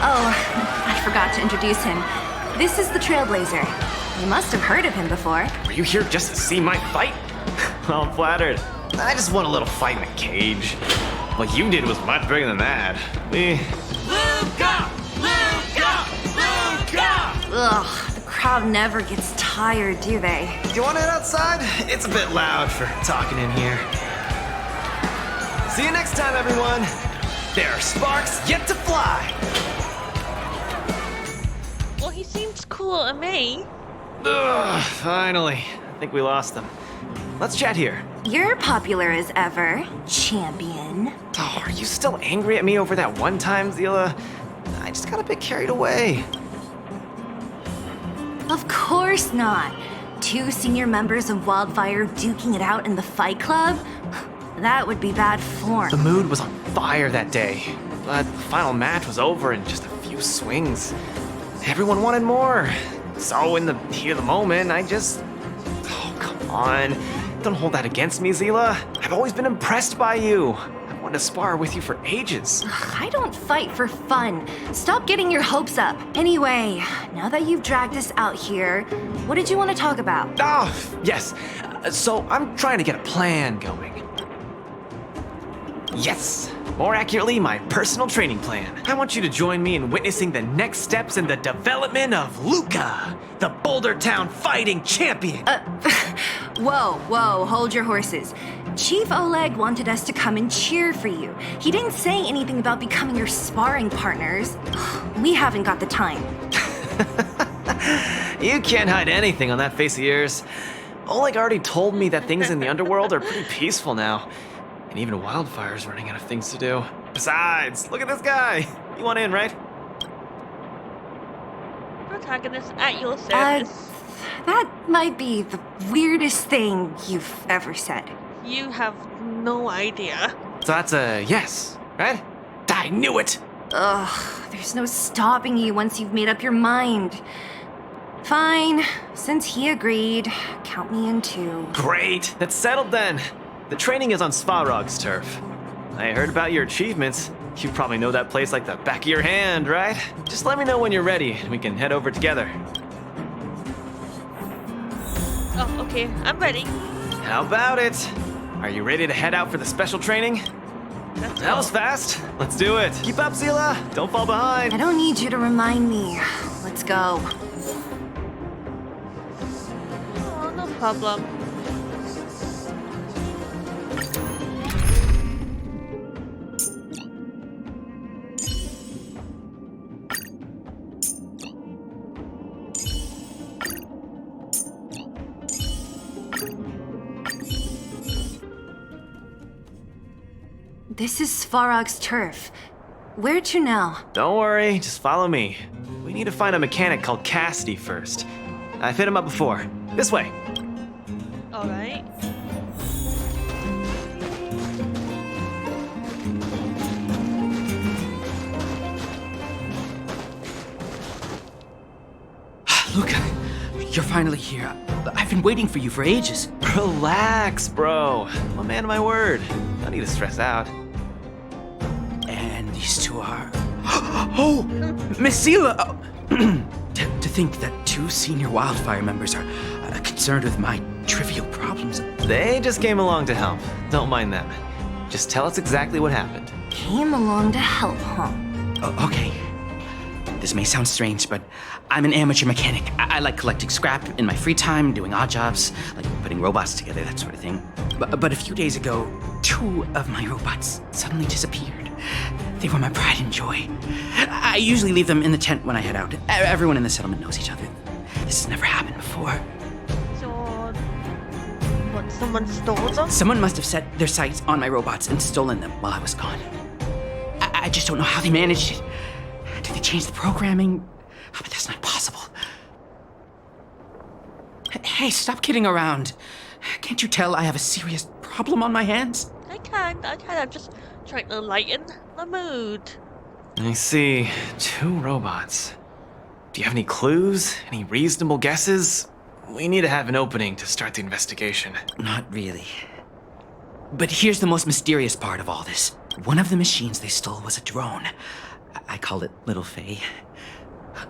Oh, I forgot to introduce him. This is the Trailblazer. You must have heard of him before. Were you here just to see my fight? Well, I'm flattered. I just want a little fight in a cage. What you did was much bigger than that. Luka! Luka! Luka! Ugh, the crowd never gets tired, do they? do you want to head outside? It's a bit loud for talking in here. See you next time, everyone. There are sparks yet to fly. Well, he seems cool to me. Ugh, finally. I think we lost them. Let's chat here. You're popular as ever, champion. Oh, are you still angry at me over that one time, Zila? I just got a bit carried away. Of course not. 2 senior members of Wildfire duking it out in the fight club? That would be bad form. The mood was on fire that day, but the final match was over in just a few swings. Everyone wanted more. So in the heat of the moment, I just... Oh, come on. Don't hold that against me, Zila. I've always been impressed by you. I've wanted to spar with you for ages. I don't fight for fun. Stop getting your hopes up. Anyway, now that you've dragged us out here, what did you want to talk about? Oh, yes. So I'm trying to get a plan going. Yes, more accurately, my personal training plan. I want you to join me in witnessing the next steps in the development of Luka, the Boulder Town fighting champion. Whoa, hold your horses. Chief Oleg wanted us to come and cheer for you. He didn't say anything about becoming your sparring partners. We haven't got the time. You can't hide anything on that face of yours. Oleg already told me that things in the underworld are pretty peaceful now. And even Wildfire's running out of things to do. Besides, look at this guy. You want in, right? Protagonist at your service. That might be the weirdest thing you've ever said. You have no idea. So that's a yes, right? I knew it! Ugh, there's no stopping you once you've made up your mind. Fine, since he agreed, count me in too. Great, that's settled then. The training is on Svarog's turf. I heard about your achievements. You probably know that place like the back of your hand, right? Just let me know when you're ready and we can head over together. Oh, okay, I'm ready. How about it? Are you ready to head out for the special training? That was fast. Let's do it. Keep up, Zila. Don't fall behind. I don't need you to remind me. Let's go. Oh, no problem. This is Svarog's turf. Where to now? Don't worry, just follow me. We need to find a mechanic called Cassidy first. I've hit him up before. This way. Alright. Luka, you're finally here. I've been waiting for you for ages. Relax, bro. I'm a man of my word. No need to stress out. And these two are... Oh! Miss Zila! To think that two senior Wildfire members are concerned with my trivial problems. They just came along to help. Don't mind them. Just tell us exactly what happened. Came along to help, huh? Okay. This may sound strange, but I'm an amateur mechanic. I like collecting scrap in my free time, doing odd jobs, like putting robots together, that sort of thing. But a few days ago, two of my robots suddenly disappeared. They were my pride and joy. I usually leave them in the tent when I head out. Everyone in the settlement knows each other. This has never happened before. So, what, someone stole them? Someone must have set their sights on my robots and stolen them while I was gone. I just don't know how they managed it. Did they change the programming? Oh, but that's not possible. Hey, stop kidding around. Can't you tell I have a serious problem on my hands? I can't. I'm just trying to lighten the mood. I see. Two robots. Do you have any clues? Any reasonable guesses? We need to have an opening to start the investigation. Not really. But here's the most mysterious part of all this. One of the machines they stole was a drone. I call it Little Faye.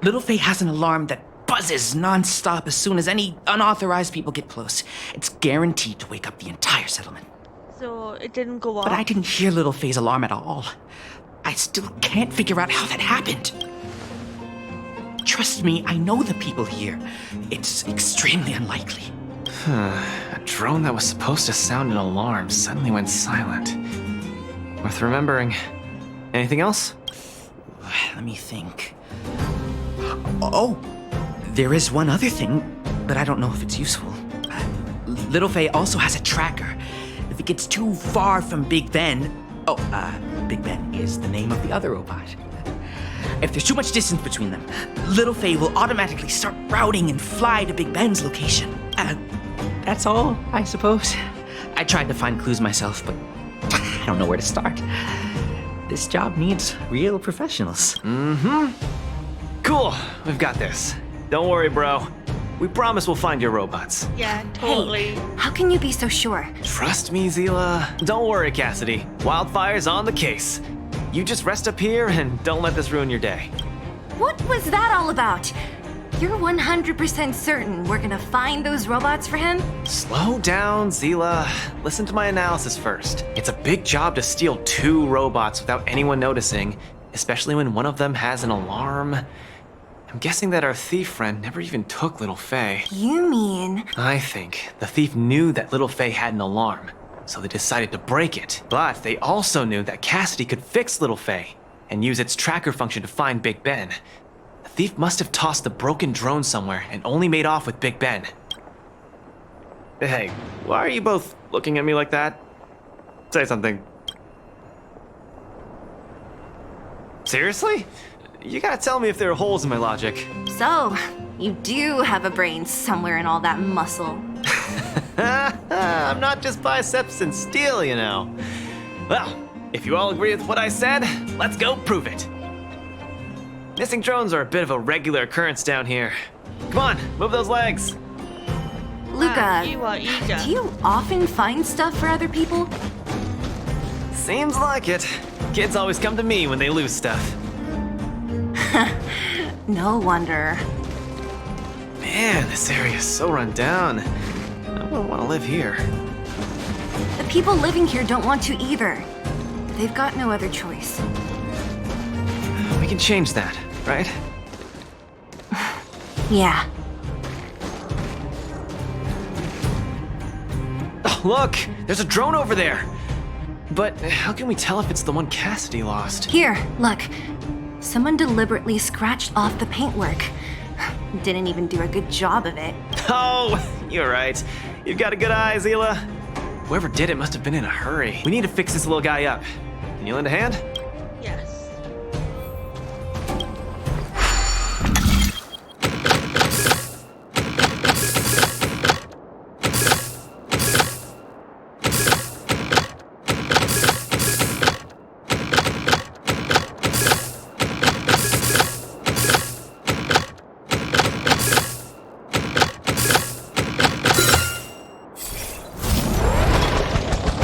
Little Faye has an alarm that buzzes non-stop as soon as any unauthorized people get close. It's guaranteed to wake up the entire settlement. So it didn't go off? But I didn't hear Little Faye's alarm at all. I still can't figure out how that happened. Trust me, I know the people here. It's extremely unlikely. A drone that was supposed to sound an alarm suddenly went silent. Worth remembering. Anything else? Let me think. Oh, there is one other thing, but I don't know if it's useful. Little Faye also has a tracker. If it gets too far from Big Ben... Big Ben is the name of the other robot. If there's too much distance between them, Little Faye will automatically start routing and fly to Big Ben's location. That's all, I suppose. I tried to find clues myself, but I don't know where to start. This job needs real professionals. Mm-hmm. Cool, we've got this. Don't worry, bro. We promise we'll find your robots. Yeah, totally. Hey, how can you be so sure? Trust me, Zila. Don't worry, Cassidy. Wildfire's on the case. You just rest up here and don't let this ruin your day. What was that all about? You're 100% certain we're gonna find those robots for him? Slow down, Zila. Listen to my analysis first. It's a big job to steal two robots without anyone noticing, especially when one of them has an alarm. I'm guessing that our thief friend never even took Little Faye. You mean... I think the thief knew that Little Faye had an alarm, so they decided to break it. But they also knew that Cassidy could fix Little Faye and use its tracker function to find Big Ben. The thief must have tossed the broken drone somewhere and only made off with Big Ben. Hey, why are you both looking at me like that? Say something. Seriously? You gotta tell me if there are holes in my logic. So, you do have a brain somewhere in all that muscle. I'm not just biceps and steel, you know. Well, if you all agree with what I said, let's go prove it. Missing drones are a bit of a regular occurrence down here. Come on, move those legs. Luka, You are eager. do you often find stuff for other people? Seems like it. Kids always come to me when they lose stuff. No wonder. Man, this area is so run down. I wouldn't want to live here. The people living here don't want to either. They've got no other choice. We can change that, right? Yeah. Oh, look! There's a drone over there! But how can we tell if it's the one Cassidy lost? Here, look. Someone deliberately scratched off the paintwork. Didn't even do a good job of it. Oh, you're right. You've got a good eye, Zila. Whoever did it must have been in a hurry. We need to fix this little guy up. Can you lend a hand? Yes.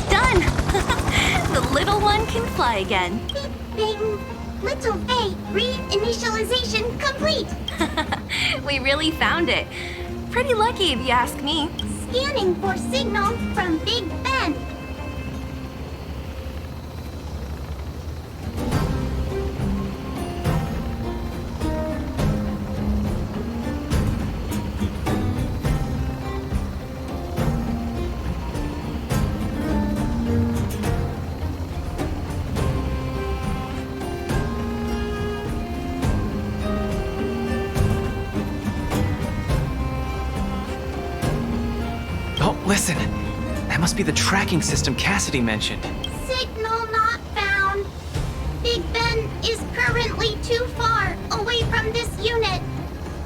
Done! The little one can fly again. Bing! Little Faye, reinitialization complete! We really found it. Pretty lucky if you ask me. Scanning for signal from Big Ben. Oh, listen. That must be the tracking system Cassidy mentioned. Signal not found. Big Ben is currently too far away from this unit.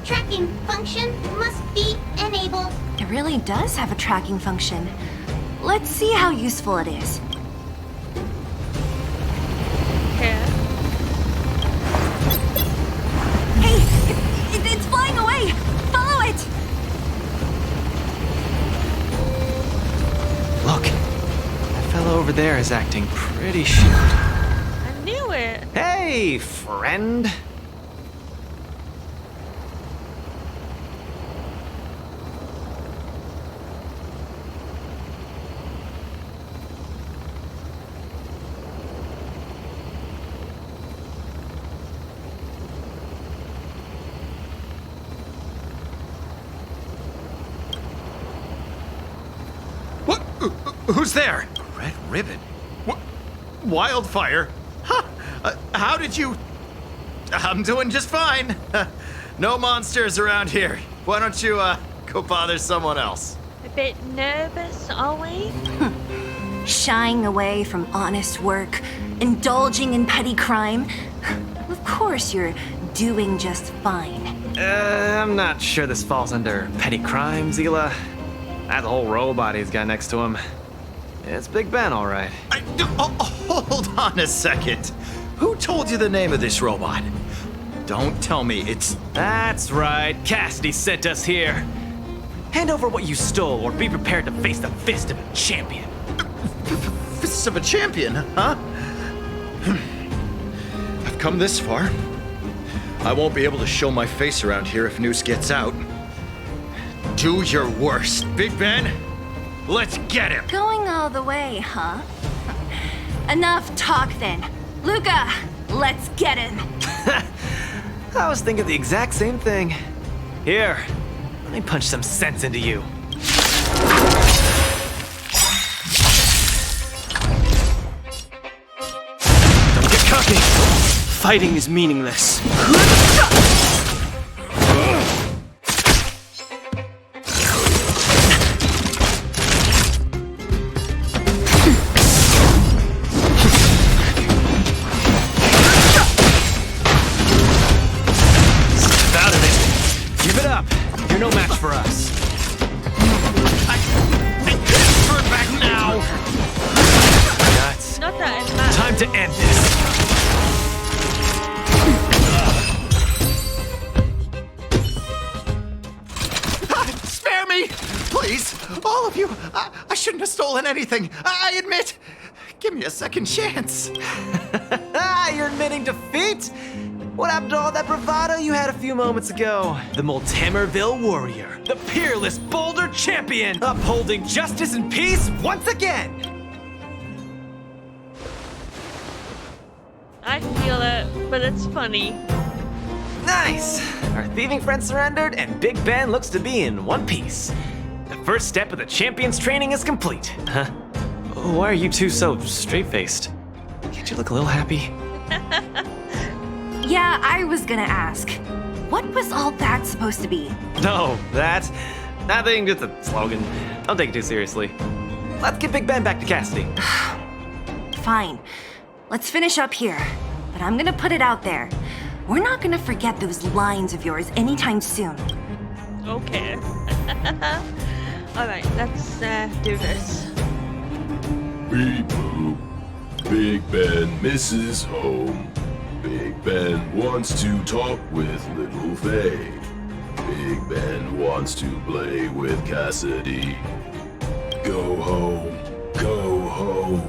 Tracking function must be enabled. It really does have a tracking function. Let's see how useful it is. Hey, it's flying away! Follow it! Look, that fellow over there is acting pretty shoot. I knew it. Hey, friend. What? Who's there? Red ribbon? What? Wildfire? Huh? How did you... I'm doing just fine. No monsters around here. Why don't you, go bother someone else? A bit nervous, are we? Shying away from honest work, indulging in petty crime. Of course you're doing just fine. I'm not sure this falls under petty crime, Zila. That whole robot he's got next to him. It's Big Ben, all right. Hold on a second. Who told you the name of this robot? Don't tell me it's... That's right. Cassidy sent us here. Hand over what you stole, or be prepared to face the fist of a champion. Fists of a champion, huh? I've come this far. I won't be able to show my face around here if news gets out. Do your worst, Big Ben. Let's get him. Going all the way, huh? Enough talk then. Luka, let's get him. I was thinking the exact same thing. Here, let me punch some sense into you. Don't get cocky. Fighting is meaningless. Please, all of you, I shouldn't have stolen anything. I admit. Give me a second chance. You're admitting defeat? What happened to all that bravado you had a few moments ago? The Multamerville warrior, the peerless Boulder champion, upholding justice and peace once again. I feel it, but it's funny. Nice! Our thieving friend surrendered, and Big Ben looks to be in one piece. The first step of the champion's training is complete. Huh? Why are you two so straight-faced? Can't you look a little happy? Yeah, I was gonna ask. What was all that supposed to be? No, that. Nothing, just a slogan. Don't take it too seriously. Let's get Big Ben back to Cassidy. Fine. Let's finish up here. But I'm gonna put it out there. We're not gonna forget those lines of yours anytime soon. Okay. Alright, let's do this. Beep boop. Big Ben misses home. Big Ben wants to talk with Little Faye. Big Ben wants to play with Cassidy. Go home. Go home.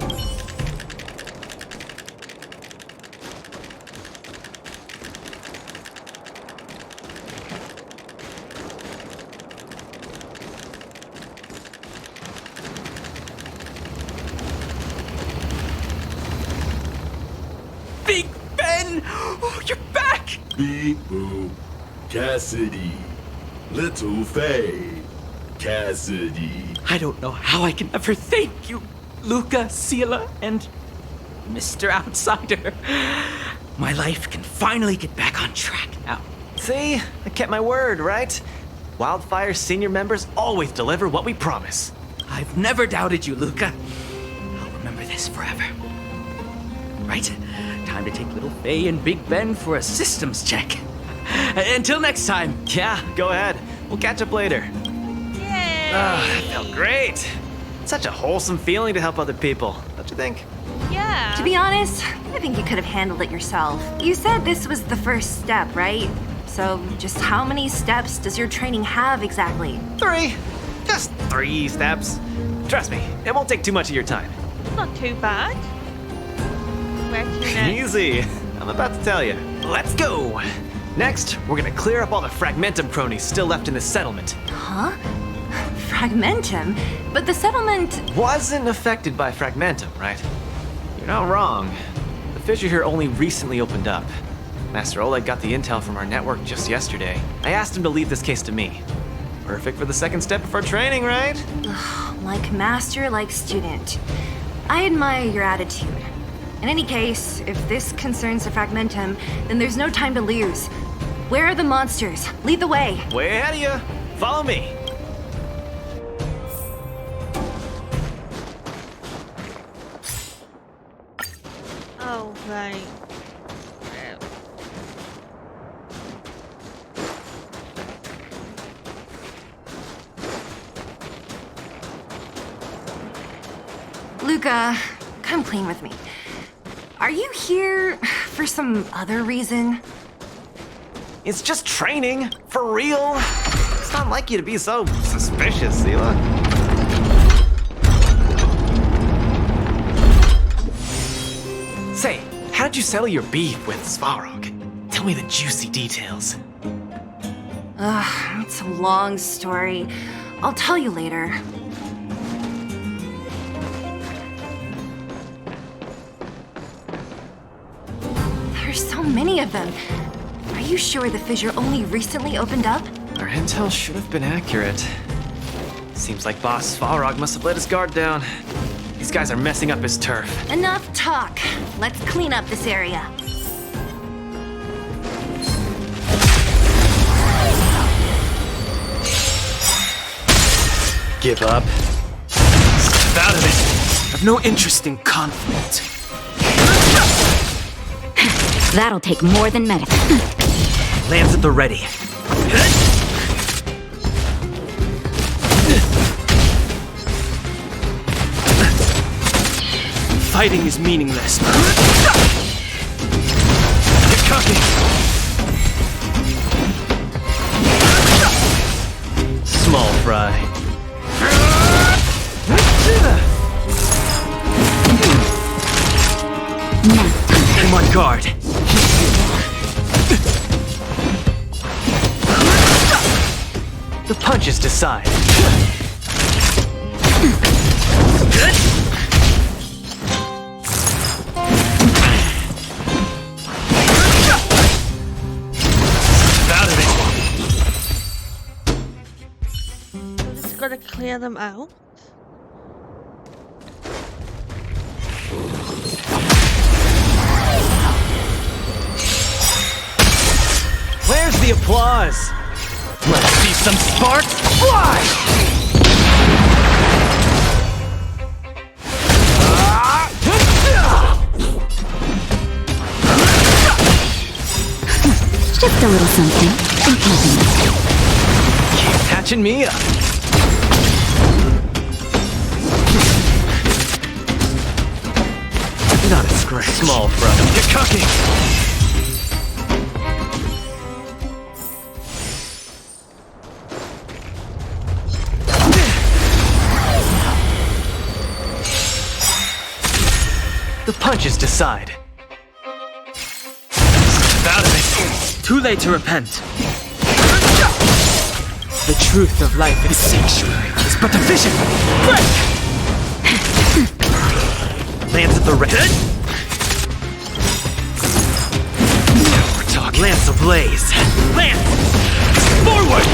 Big Ben! Oh, you're back! Beep boop. Cassidy. Little Faye. Cassidy. I don't know how I can ever thank you, Luka, Sela, and Mr. Outsider. My life can finally get back on track now. See? I kept my word, right? Wildfire's senior members always deliver what we promise. I've never doubted you, Luka. I'll remember this forever. Right, time to take Little Faye and Big Ben for a systems check. Until next time. Yeah, go ahead. We'll catch up later. Yay! That felt great. Such a wholesome feeling to help other people, don't you think? Yeah. To be honest, I think you could have handled it yourself. You said this was the first step, right? So just how many steps does your training have exactly? 3. Just 3 steps. Trust me, it won't take too much of your time. Not too bad. Where to next? Easy. I'm about to tell you. Let's go. Next, we're gonna clear up all the Fragmentum cronies still left in the settlement. Huh? Fragmentum? But the settlement wasn't affected by Fragmentum, right? You're not wrong. The fissure here only recently opened up. Master Oleg got the intel from our network just yesterday. I asked him to leave this case to me. Perfect for the second step of our training, right? like master, like student. I admire your attitude. In any case, if this concerns the Fragmentum, then there's no time to lose. Where are the monsters? Lead the way. Way ahead of you. Follow me. Oh, right. Luka, come clean with me. Are you here for some other reason? It's just training, for real. It's not like you to be so suspicious, Sela. Say, how did you settle your beef with Svarog? Tell me the juicy details. It's a long story. I'll tell you later. There's so many of them. Are you sure the fissure only recently opened up? Our intel should have been accurate. Seems like Boss Svarog must have let his guard down. These guys are messing up his turf. Enough talk. Let's clean up this area. Give up. Step out of it. I've no interest in conflict. That'll take more than medicine. Lands at the ready. Fighting is meaningless. Get cocky. Small fry. punches decide. Just gotta clear them out. Where's the applause? Let's see some sparks fly! Just a little something. Keep catching me up. Not a scratch. Small fry. Get cooking. The punches decide. Out of it. Too late to repent. The truth of life in sanctuary is but a vision. Break! Lance at the ready. Now we're talking. Lance ablaze. Lance! Forward!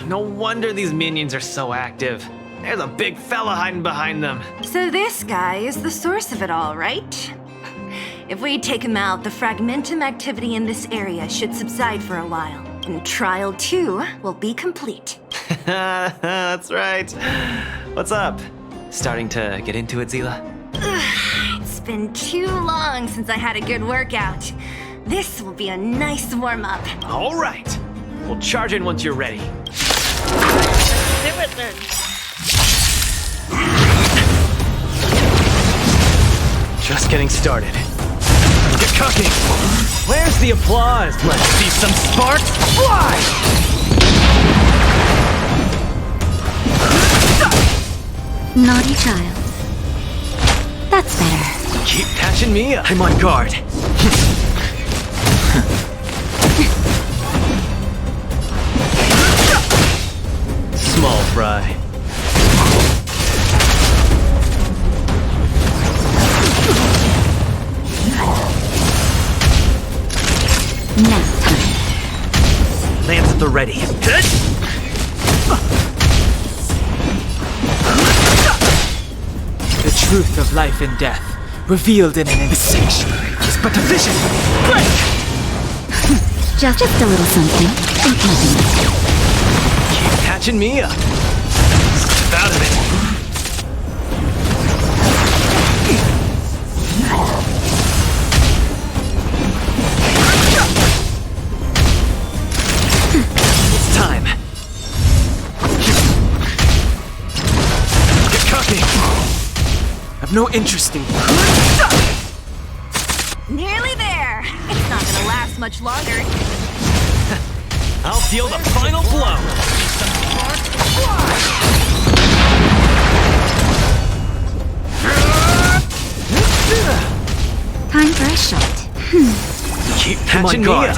No wonder these minions are so active. There's a big fella hiding behind them. So this guy is the source of it all, right? If we take him out, the fragmentum activity in this area should subside for a while, and Trial 2 will be complete. That's right. What's up? Starting to get into it, Zila? It's been too long since I had a good workout. This will be a nice warm-up. All right. We'll charge in once you're ready. Do it then. Just getting started. Get cooking. Where's the applause? Let's see some sparks fly! Naughty child. That's better. Keep catching me up. I'm on guard. Small fry. Nap time. Lance at the ready. The truth of life and death, revealed in an sanctuary, is but a vision. Break! Just a little something. Keep catching me up. Out of it. It's time. Get cooking. I've no interest in. Nearly there. It's not gonna last much longer. I'll deal the final blow. Time for a shot. Keep catching me up.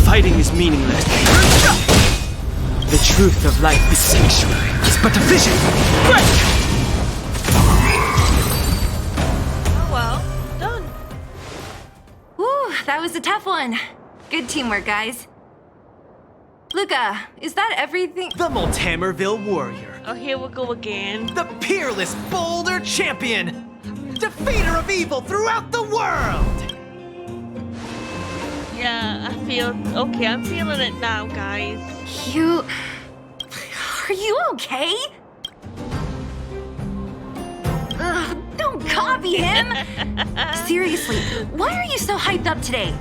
Fighting is meaningless. The truth of life is sanctuary, is but a vision. Break! Oh well, done. Whew, that was a tough one. Good teamwork, guys. Luka, is that everything? The Multamerville Warrior. Oh, here we go again. The peerless boulder champion. Defeater of evil throughout the world. Yeah, I feel okay. I'm feeling it now, guys. Are you okay? Ugh, don't copy him! Seriously, why are you so hyped up today?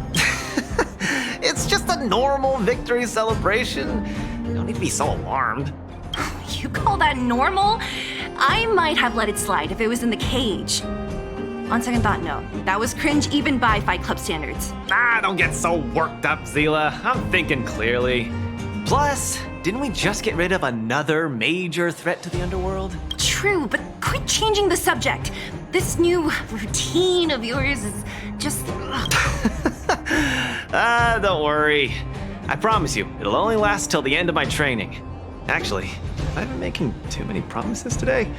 It's just a normal victory celebration. You don't need to be so alarmed. You call that normal? I might have let it slide if it was in the cage. On second thought, no. That was cringe even by Fight Club standards. Don't get so worked up, Zila. I'm thinking clearly. Plus, didn't we just get rid of another major threat to the underworld? True, but quit changing the subject. This new routine of yours is just... Don't worry. I promise you, it'll only last till the end of my training. Actually, have I been making too many promises today?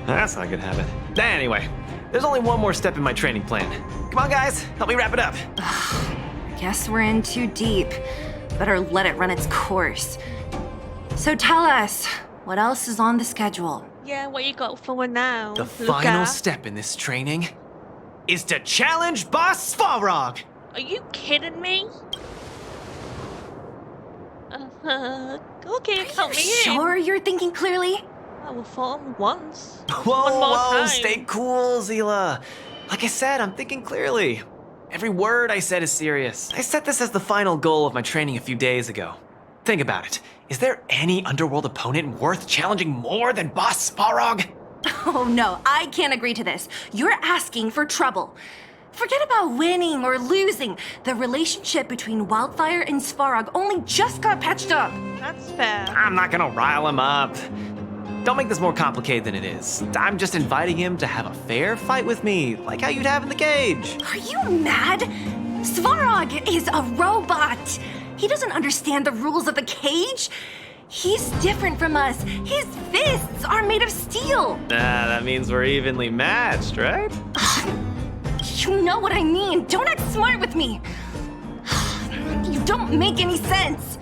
That's not a good habit. Anyway, there's only one more step in my training plan. Come on, guys, help me wrap it up. Guess we're in too deep. Better let it run its course. So tell us, what else is on the schedule? Yeah, what you got for now? The Luka? final step in this training is to challenge Boss Svarog. Are you kidding me? Okay, count me in. Sure you're thinking clearly? I will fall once. Whoa, One more time. stay cool, Zila. Like I said, I'm thinking clearly. Every word I said is serious. I set this as the final goal of my training a few days ago. Think about it. Is there any underworld opponent worth challenging more than Boss Svarog? Oh no, I can't agree to this. You're asking for trouble. Forget about winning or losing. The relationship between Wildfire and Svarog only just got patched up. That's fair. I'm not gonna rile him up. Don't make this more complicated than it is. I'm just inviting him to have a fair fight with me, like how you'd have in the cage. Are you mad? Svarog is a robot. He doesn't understand the rules of the cage. He's different from us. His fists are made of steel. That means we're evenly matched, right? You know what I mean. Don't act smart with me. You don't make any sense.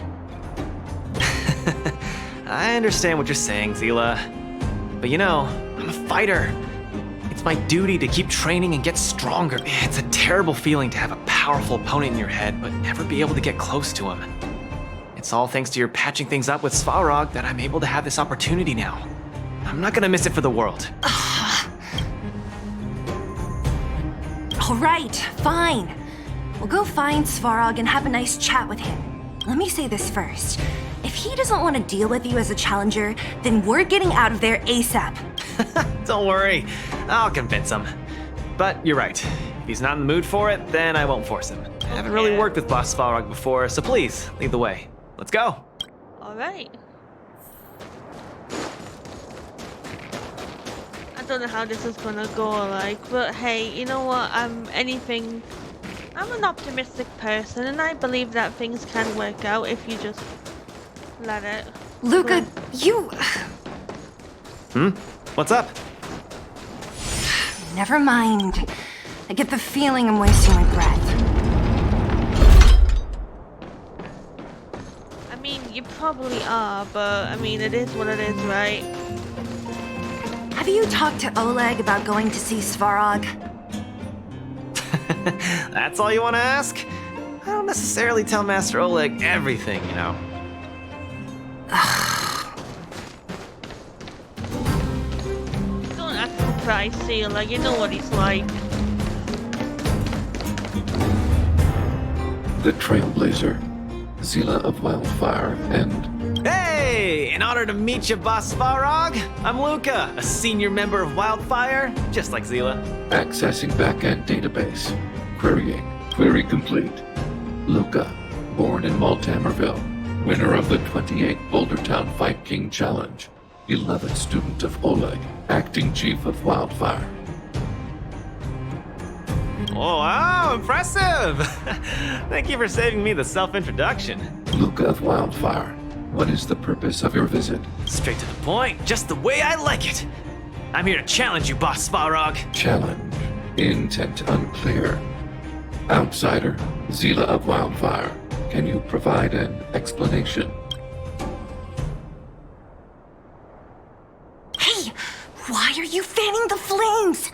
I understand what you're saying, Zila. But you know, I'm a fighter. It's my duty to keep training and get stronger. It's a terrible feeling to have a powerful opponent in your head, but never be able to get close to him. It's all thanks to your patching things up with Svarog that I'm able to have this opportunity now. I'm not gonna miss it for the world. All right, fine. We'll go find Svarog and have a nice chat with him. Let me say this first. If he doesn't want to deal with you as a challenger, then we're getting out of there ASAP. Don't worry, I'll convince him. But you're right. If he's not in the mood for it, then I won't force him. I haven't really worked with Boss Svarog before, so please, lead the way. Let's go. Alright. I don't know how this is gonna go, like, but hey, you know what? I'm an optimistic person, and I believe that things can work out if you just let it. Luka, you... What's up? Never mind. I get the feeling I'm wasting my breath. I mean, you probably are, but I mean, it is what it is, right? Have you talked to Oleg about going to see Svarog? That's all you want to ask? I don't necessarily tell Master Oleg everything, you know. Don't act surprised, Sealer. You know what he's like. The Trailblazer, Zila of Wildfire, and... Hey! In honor to meet you, Boss Svarog, I'm Luka, a senior member of Wildfire, just like Zila. Accessing backend database. Querying. Query complete. Luka, born in Multamerville, winner of the 28 Bouldertown Fight King Challenge, 11th student of Oleg, acting chief of Wildfire. Oh, wow, impressive! Thank you for saving me the self-introduction. Luka of Wildfire, what is the purpose of your visit? Straight to the point, just the way I like it. I'm here to challenge you, Boss Svarog. Challenge. Intent unclear. Outsider, Zila of Wildfire, can you provide an explanation? Hey, why are you fanning the flames?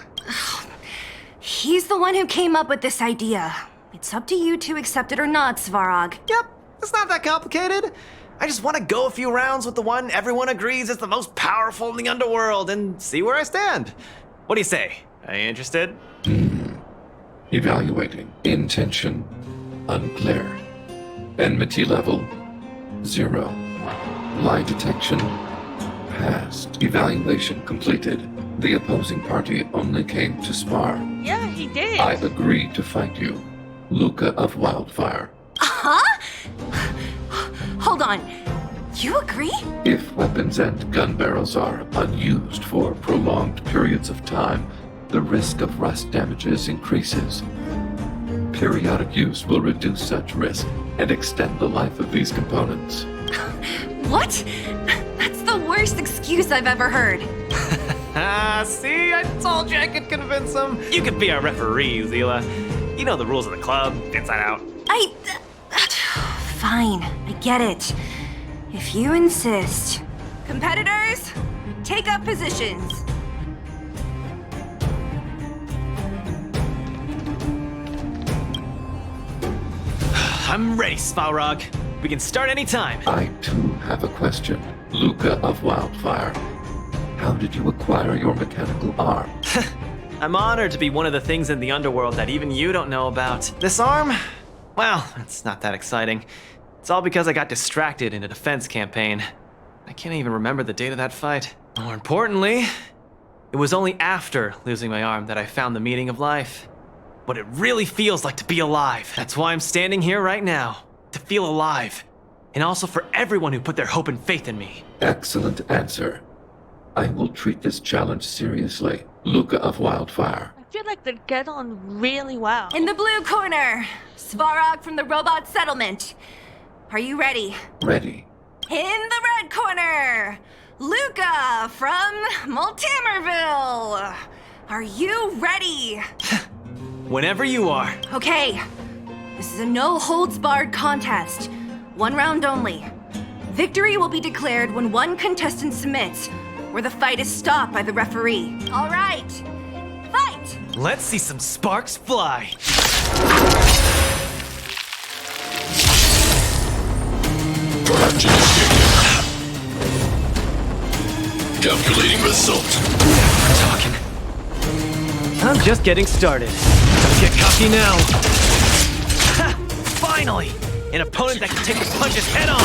He's the one who came up with this idea. It's up to you to accept it or not, Svarog. Yep, it's not that complicated. I just want to go a few rounds with the one everyone agrees is the most powerful in the underworld and see where I stand. What do you say? Are you interested? Evaluating. Intention unclear. Enmity level 0. Lie detection passed. Evaluation completed. The opposing party only came to spar. Yeah, he did. I agree to fight you. Luka of Wildfire. Huh? Hold on. You agree? If weapons and gun barrels are unused for prolonged periods of time, the risk of rust damages increases. Periodic use will reduce such risk and extend the life of these components. What? That's the worst excuse I've ever heard. See, I told you I could convince him. You could be our referee, Zila. You know the rules of the club, inside out. Fine, I get it. If you insist. Competitors, take up positions. I'm ready, Spalrog. We can start anytime. I too have a question. Luka of Wildfire. How did you acquire your mechanical arm? I'm honored to be one of the things in the underworld that even you don't know about. This arm? Well, it's not that exciting. It's all because I got distracted in a defense campaign. I can't even remember the date of that fight. More importantly, it was only after losing my arm that I found the meaning of life. What it really feels like to be alive. That's why I'm standing here right now. To feel alive. And also for everyone who put their hope and faith in me. Excellent answer. I will treat this challenge seriously. Luka of Wildfire. I feel like they'd get on really well. In the blue corner, Svarog from the Robot Settlement. Are you ready? Ready. In the red corner, Luka from Multimerville. Are you ready? Whenever you are. Okay. This is a no-holds-barred contest. 1 round only. Victory will be declared when one contestant submits, or the fight is stopped by the referee. All right. Fight! Let's see some sparks fly. Calculating result. We're talking. I'm just getting started. Don't get cocky now. Ha! Finally! An opponent that can take the punches head on!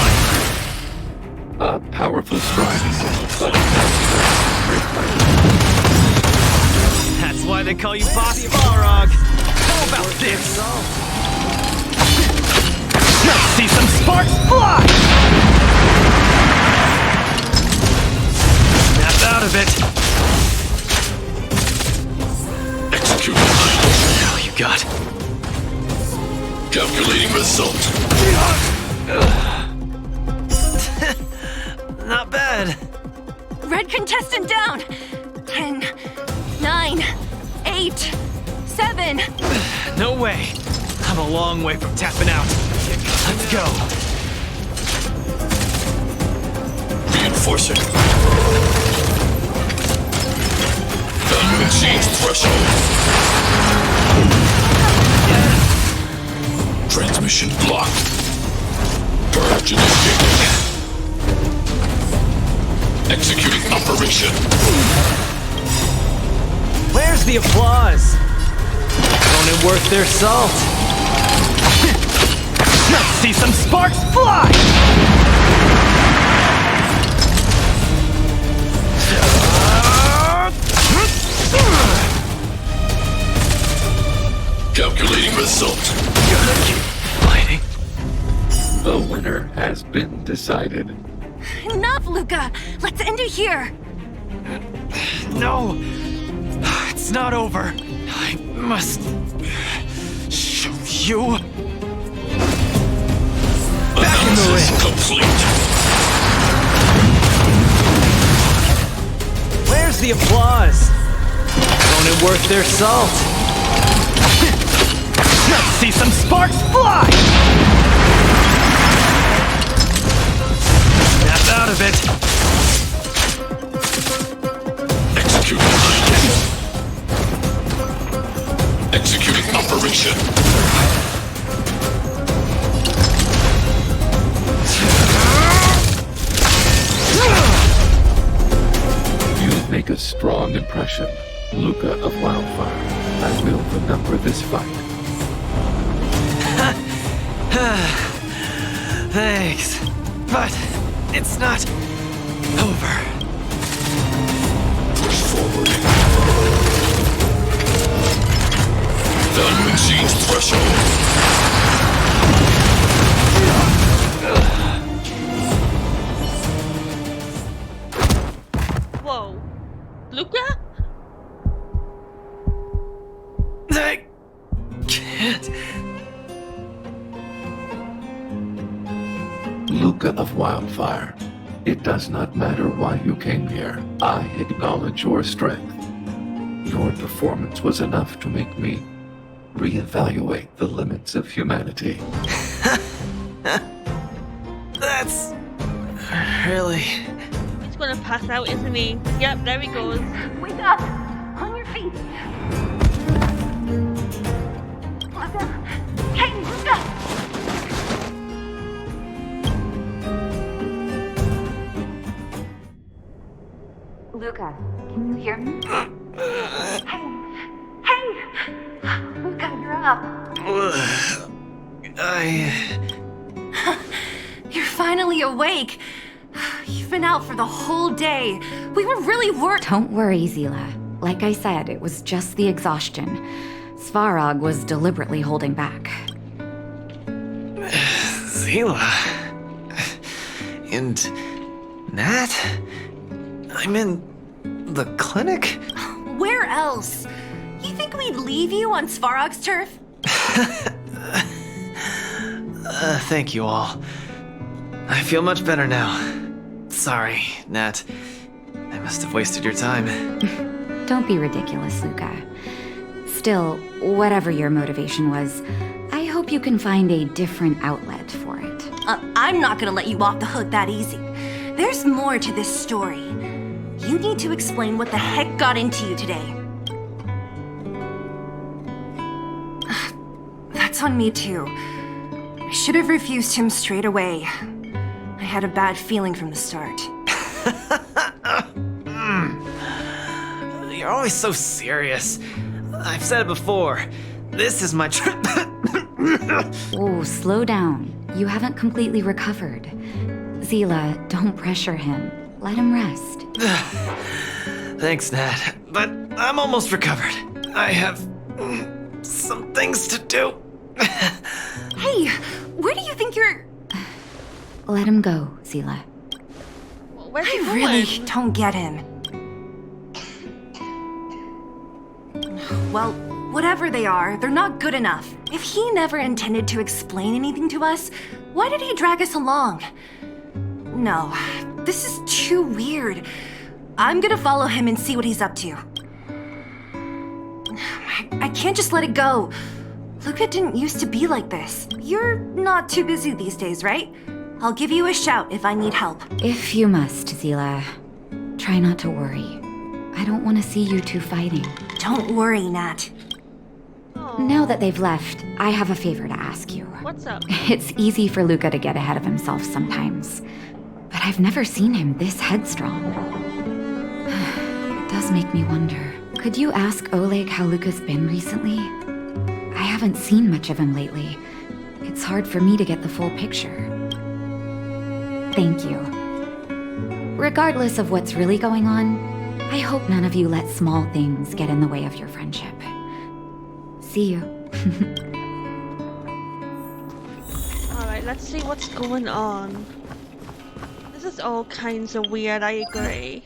A powerful strike. That's why they call you Boss Balrog. How about this? Let's see some sparks fly! Snap out of it. Execute. Now you got. Calculating result. Not bad. Red contestant down. 10, 9, 8, 7. No way. I'm a long way from tapping out. Let's go. Reinforcing. Gun exchange threshold. Transmission blocked. Purge initiated. Executing operation. Where's the applause? Opponent worth their salt. Let's see some sparks fly! Calculating result. Gotta keep fighting. The winner has been decided. Enough, Luka! Let's end it here! No! It's not over. I must show you. Back in the ring. Complete. Where's the applause? Opponent worth their salt. Let's see some sparks fly! Snap out of it. Executing operation. You make a strong impression, Luka of Wildfire. I will remember this fight. Thanks. But it's not over. Push forward. Gun machines threshold. Luka of Wildfire. It does not matter why you came here. I acknowledge your strength. Your performance was enough to make me reevaluate the limits of humanity. That's really... He's gonna pass out, isn't he? Yep, there he goes. Wake up! On your feet! Luka! Hey, Luka! Luka, can you hear me? Hey! Luka, you're up! You're finally awake. You've been out for the whole day. We were really worried. Don't worry, Zila. Like I said, it was just the exhaustion. Svarog was deliberately holding back. Zila... And... Nat? I'm in... the clinic? Where else? You think we'd leave you on Svarog's turf? Thank you all. I feel much better now. Sorry, Nat. I must have wasted your time. Don't be ridiculous, Luka. Still, whatever your motivation was, I hope you can find a different outlet for it. I'm not gonna let you off the hook that easy. There's more to this story. You need to explain what the heck got into you today. That's on me too. I should have refused him straight away. I had a bad feeling from the start. You're always so serious. I've said it before. This is my trip. Oh, slow down. You haven't completely recovered. Zila, don't pressure him. Let him rest. Thanks, Nat. But I'm almost recovered. I have some things to do. Hey, where do you think you're... Let him go, Zila. Where's he I going? really don't get him. Well, whatever they are, they're not good enough. If he never intended to explain anything to us, why did he drag us along? No, this is too weird. I'm gonna follow him and see what he's up to. I can't just let it go. Luka didn't used to be like this. You're not too busy these days, right? I'll give you a shout if I need help. If you must, Zila. Try not to worry. I don't want to see you two fighting. Don't worry, Nat. Now that they've left, I have a favor to ask you. What's up? It's easy for Luka to get ahead of himself sometimes. But I've never seen him this headstrong. It does make me wonder. Could you ask Oleg how Luka's been recently? I haven't seen much of him lately. It's hard for me to get the full picture. Thank you. Regardless of what's really going on, I hope none of you let small things get in the way of your friendship. See you. Alright, let's see what's going on. This is all kinds of weird, I agree.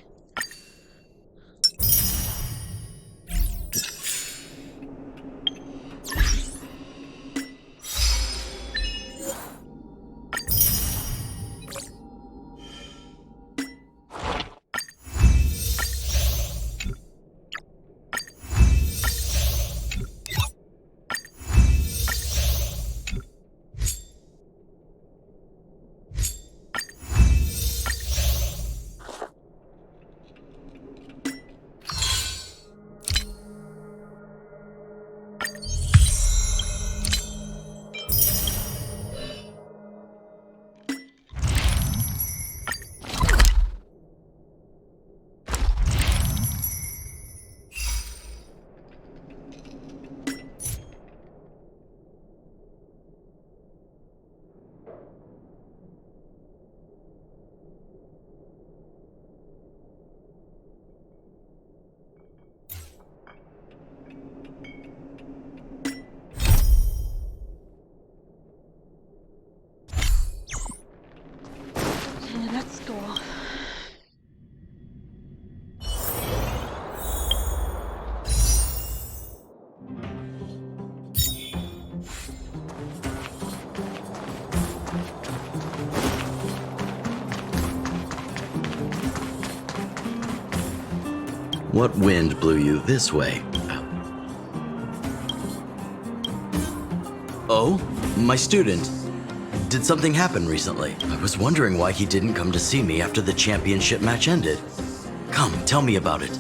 Let's go. What wind blew you this way? Oh, my student. Did something happen recently? I was wondering why he didn't come to see me after the championship match ended. Come, tell me about it.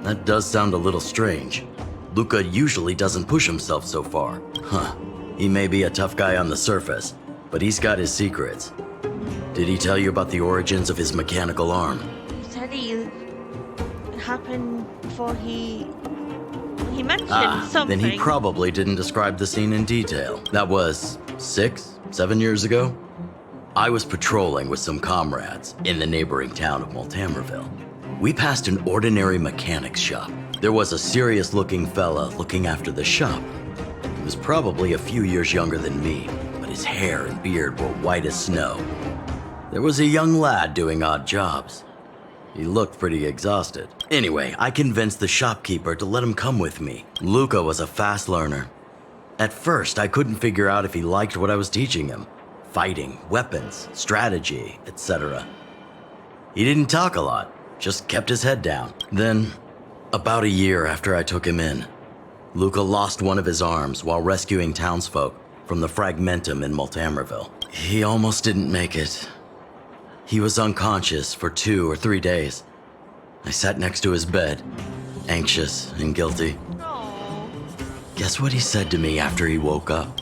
That does sound a little strange. Luka usually doesn't push himself so far. Huh. He may be a tough guy on the surface, but he's got his secrets. Did he tell you about the origins of his mechanical arm? He said it happened before he mentioned something. Then he probably didn't describe the scene in detail. That was 6, 7 years ago? I was patrolling with some comrades in the neighboring town of Multamerville. We passed an ordinary mechanic's shop. There was a serious-looking fella looking after the shop. He was probably a few years younger than me, but his hair and beard were white as snow. There was a young lad doing odd jobs. He looked pretty exhausted. Anyway, I convinced the shopkeeper to let him come with me. Luka was a fast learner. At first, I couldn't figure out if he liked what I was teaching him. Fighting, weapons, strategy, etc. He didn't talk a lot, just kept his head down. Then, about a year after I took him in, Luka lost one of his arms while rescuing townsfolk from the Fragmentum in Multamerville. He almost didn't make it. He was unconscious for 2 or 3 days. I sat next to his bed, anxious and guilty. Guess what he said to me after he woke up?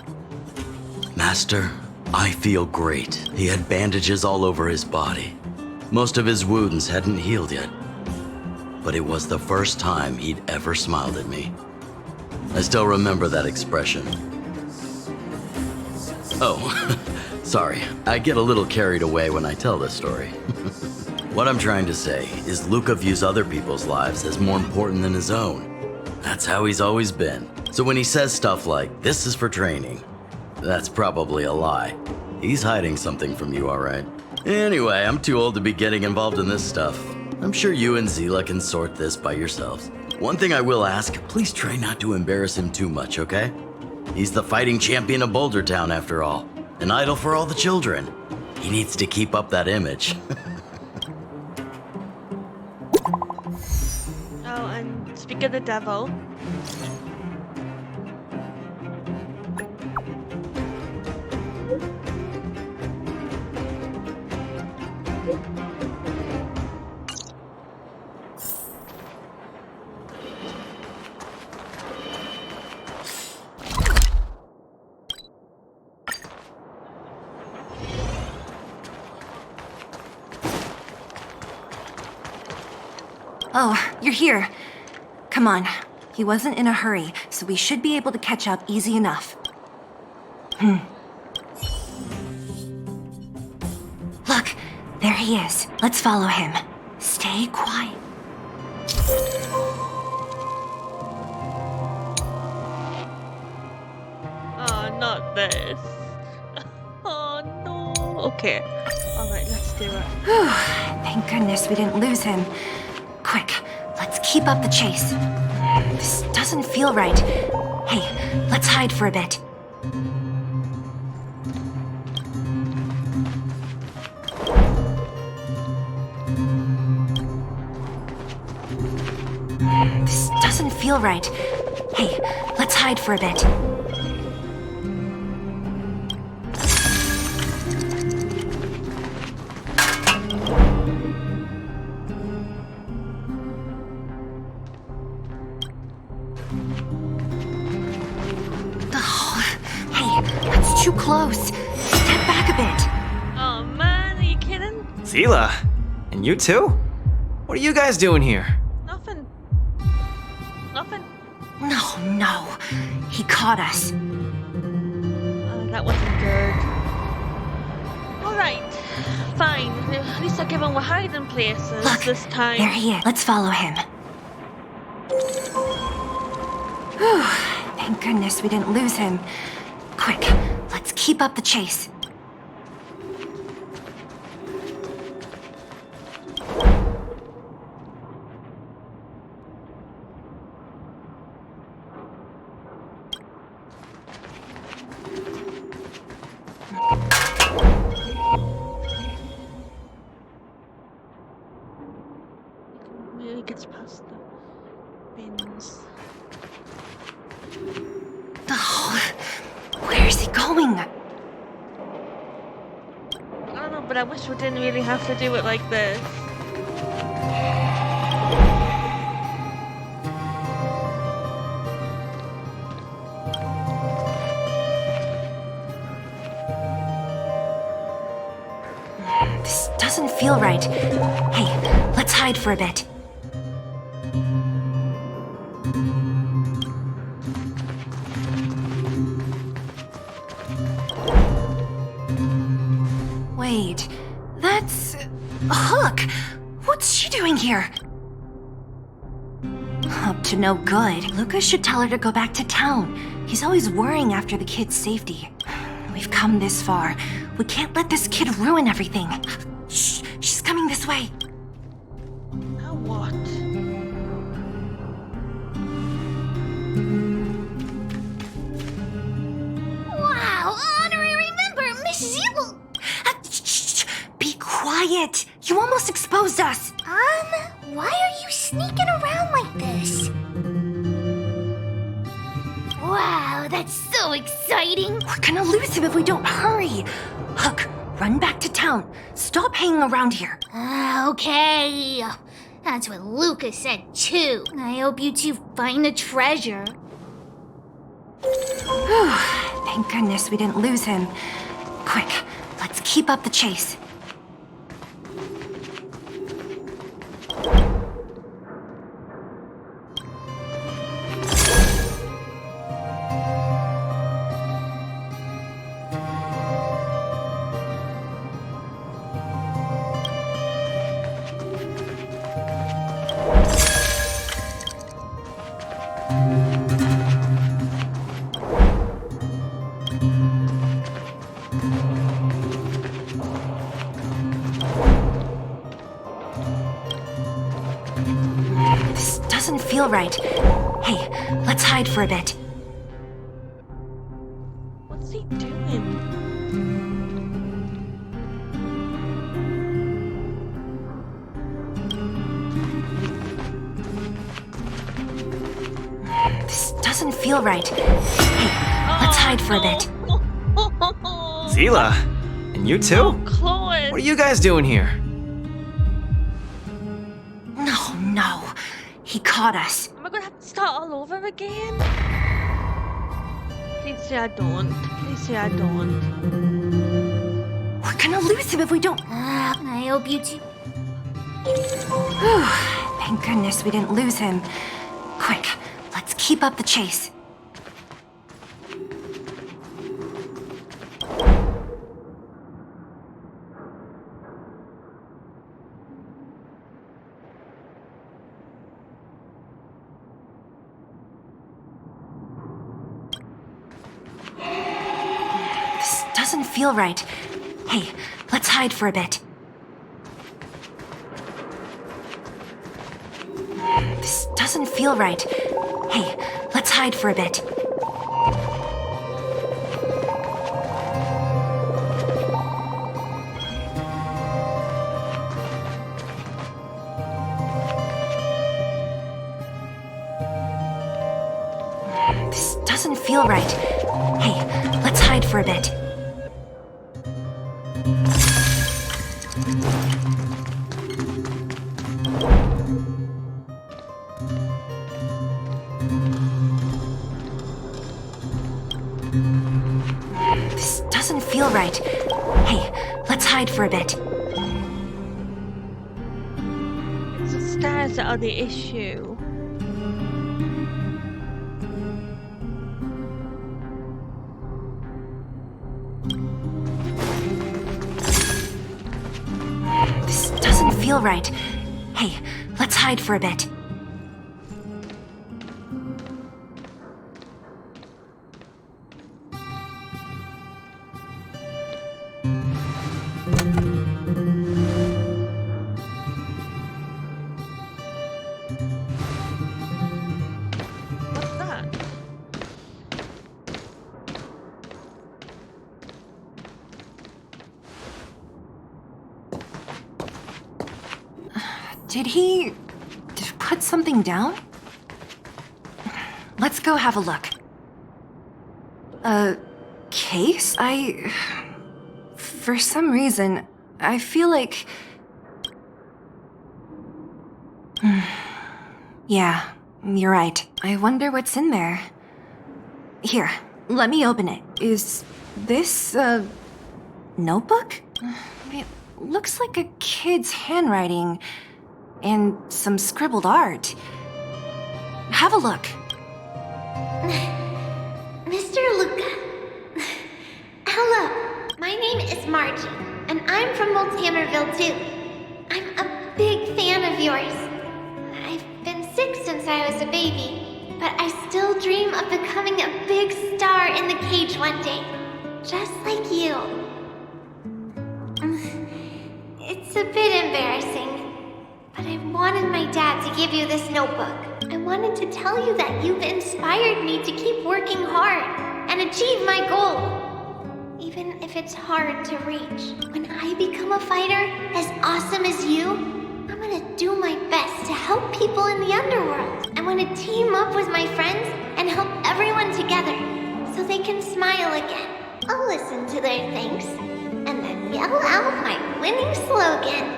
Master, I feel great. He had bandages all over his body. Most of his wounds hadn't healed yet. But it was the first time he'd ever smiled at me. I still remember that expression. Oh, sorry. I get a little carried away when I tell this story. What I'm trying to say is Luka views other people's lives as more important than his own. That's how he's always been. So when he says stuff like, "This is for training," that's probably a lie. He's hiding something from you, all right? Anyway, I'm too old to be getting involved in this stuff. I'm sure you and Zila can sort this by yourselves. One thing I will ask, please try not to embarrass him too much, okay? He's the fighting champion of Boulder Town, after all. An idol for all the children. He needs to keep up that image. Oh, and speak of the devil. Oh, you're here. Come on. He wasn't in a hurry, so we should be able to catch up easy enough. Look, there he is. Let's follow him. Stay quiet. Oh, not this. Oh, no. Okay. Alright, let's do it. Whew, thank goodness we didn't lose him. Quick, let's keep up the chase. This doesn't feel right. Hey, let's hide for a bit. This doesn't feel right. Hey, let's hide for a bit. Too close. Step back a bit. Oh man, are you kidding? Zila, and you too? What are you guys doing here? Nothing. Nothing. No. He caught us. That wasn't good. Alright. Fine. At least I'll give him a hiding places this time. There he is. Let's follow him. Whew. Thank goodness we didn't lose him. Quick, let's keep up the chase. going? I don't know, but I wish we didn't really have to do it like this. This doesn't feel right. Hey, let's hide for a bit. Wait, that's... Hook! What's she doing here? Up to no good. Luka should tell her to go back to town. He's always worrying after the kid's safety. We've come this far. We can't let this kid ruin everything. Shh, she's coming this way. Now what? Wow, honorary member, Miss Zibble. Shh, be quiet. You almost exposed us. Why are you sneaking around like this? Wow, that's so exciting. We're gonna lose him if we don't hurry. Hook, run back to town. Stop hanging around here. Okay. That's what Luka said too. I hope you two find the treasure. Thank goodness we didn't lose him. Quick, let's keep up the chase. This doesn't feel right. Hey, let's hide for a bit. What's he doing? This doesn't feel right. Hey, let's hide for a bit. Zila, and you too? Chloe! What are you guys doing here? No. He caught us. Am I gonna have to start all over again? Please say I don't. Please say I don't. We're gonna lose him if we don't. I hope you two... Thank goodness we didn't lose him. Quick, let's keep up the chase. This doesn't feel right. Hey, let's hide for a bit. This doesn't feel right. Hey, let's hide for a bit. This doesn't feel right. Hey, let's hide for a bit. This doesn't feel right. Hey, let's hide for a bit. It's the stairs that are the issue. This doesn't feel right. Hey, let's hide for a bit. What's that? Did he put something down? Let's go have a look. case? For some reason, I feel like... Yeah, you're right. I wonder what's in there. Here, let me open it. Is this a notebook? It looks like a kid's handwriting and some scribbled art. Have a look. Mr. Luka. Hello, my name is Margie, and I'm from Multamerville too. I'm a big fan of yours. I've been sick since I was a baby, but I still dream of becoming a big star in the cage one day, just like you. It's a bit embarrassing, but I wanted my dad to give you this notebook. I wanted to tell you that you've inspired me to keep working hard and achieve my goal. Even if it's hard to reach. When I become a fighter as awesome as you, I'm gonna do my best to help people in the underworld. I wanna team up with my friends and help everyone together so they can smile again. I'll listen to their thanks and then yell out my winning slogan.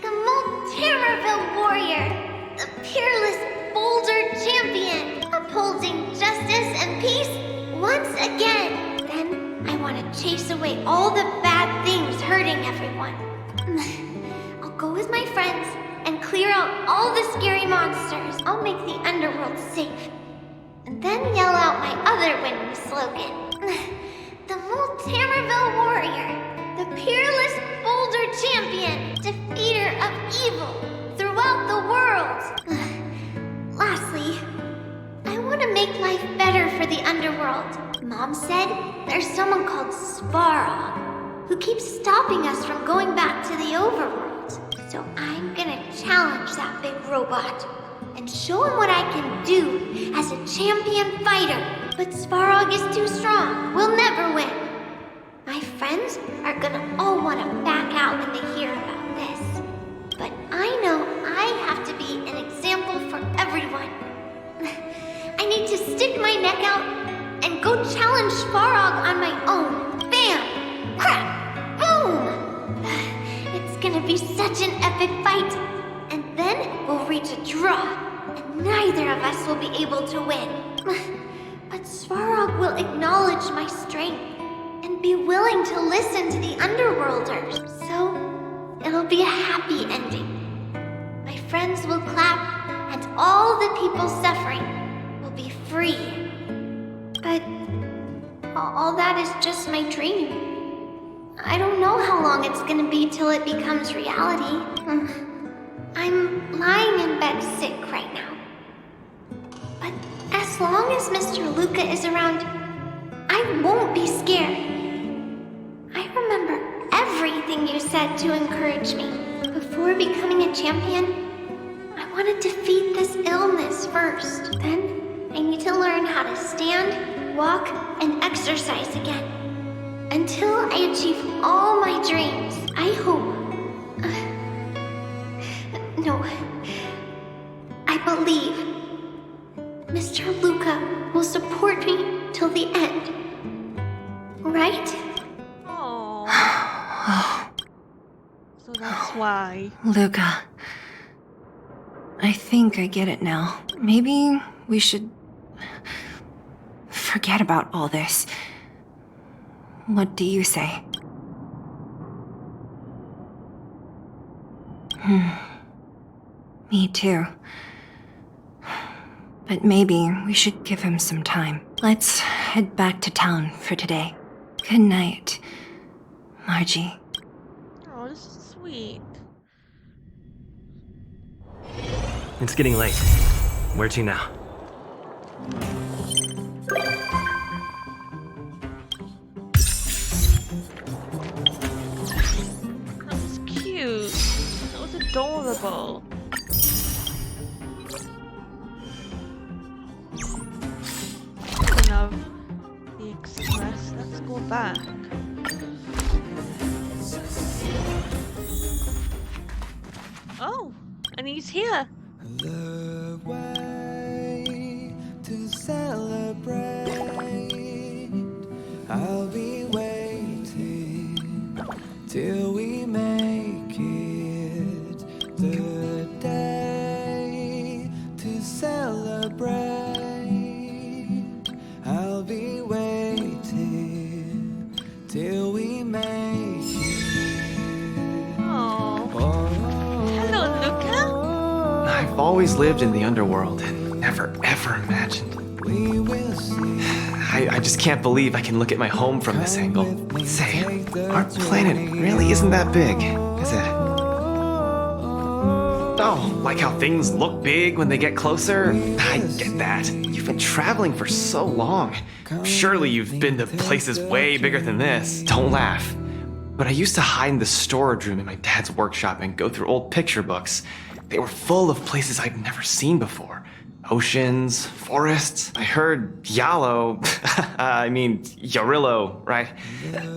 The Multamerville Warrior, the peerless Boulder Champion, upholding justice and peace once again. Then I want to chase away all the bad things hurting everyone. I'll go with my friends and clear out all the scary monsters. I'll make the underworld safe. And then yell out my other winning slogan. The Multamerville Warrior, the peerless Boulder Champion, defeater of evil throughout the world. Lastly, I want to make life better for the underworld. Mom said there's someone called Svarog who keeps stopping us from going back to the overworld. So I'm gonna challenge that big robot and show him what I can do as a champion fighter. But Svarog is too strong. We'll never win. My friends are gonna all want to back out when they hear about this. But I know I have to be an example for everyone. I need to stick my neck out and go challenge Svarog on my own. Bam! Crap! Boom! It's gonna be such an epic fight. And then we'll reach a draw, and neither of us will be able to win. But Svarog will acknowledge my strength and be willing to listen to the Underworlders. So, it'll be a happy ending. My friends will clap, and all the people suffering will be free. But all that is just my dream. I don't know how long it's gonna be till it becomes reality. I'm lying in bed sick right now. But as long as Mr. Luka is around, I won't be scared. I remember everything you said to encourage me. Before becoming a champion, I want to defeat this illness first. Then I need to learn how to stand, walk, and exercise again. Until I achieve all my dreams, I hope... No. I believe Mr. Luka will support me till the end. Right? So that's why. Luka. I think I get it now. Maybe we should forget about all this. What do you say? Me too. But maybe we should give him some time. Let's head back to town for today. Good night, Margie. Oh, this is sweet. It's getting late. Where to now? That was cute. That was adorable. Speaking of the express, let's go back. Oh, and he's here. The way to celebrate I'll be waiting till we make it the day to celebrate. I'll be waiting till we make it. Oh. Hello, Luka. I've always lived in the underworld and never ever imagined. I just can't believe I can look at my home from this angle. Say, our planet really isn't that big, is it? Oh, like how things look big when they get closer? I get that. You've been traveling for so long. Surely you've been to places way bigger than this. Don't laugh. But I used to hide in the storage room in my dad's workshop and go through old picture books. They were full of places I'd never seen before. Oceans, forests. I heard Yarillo, right?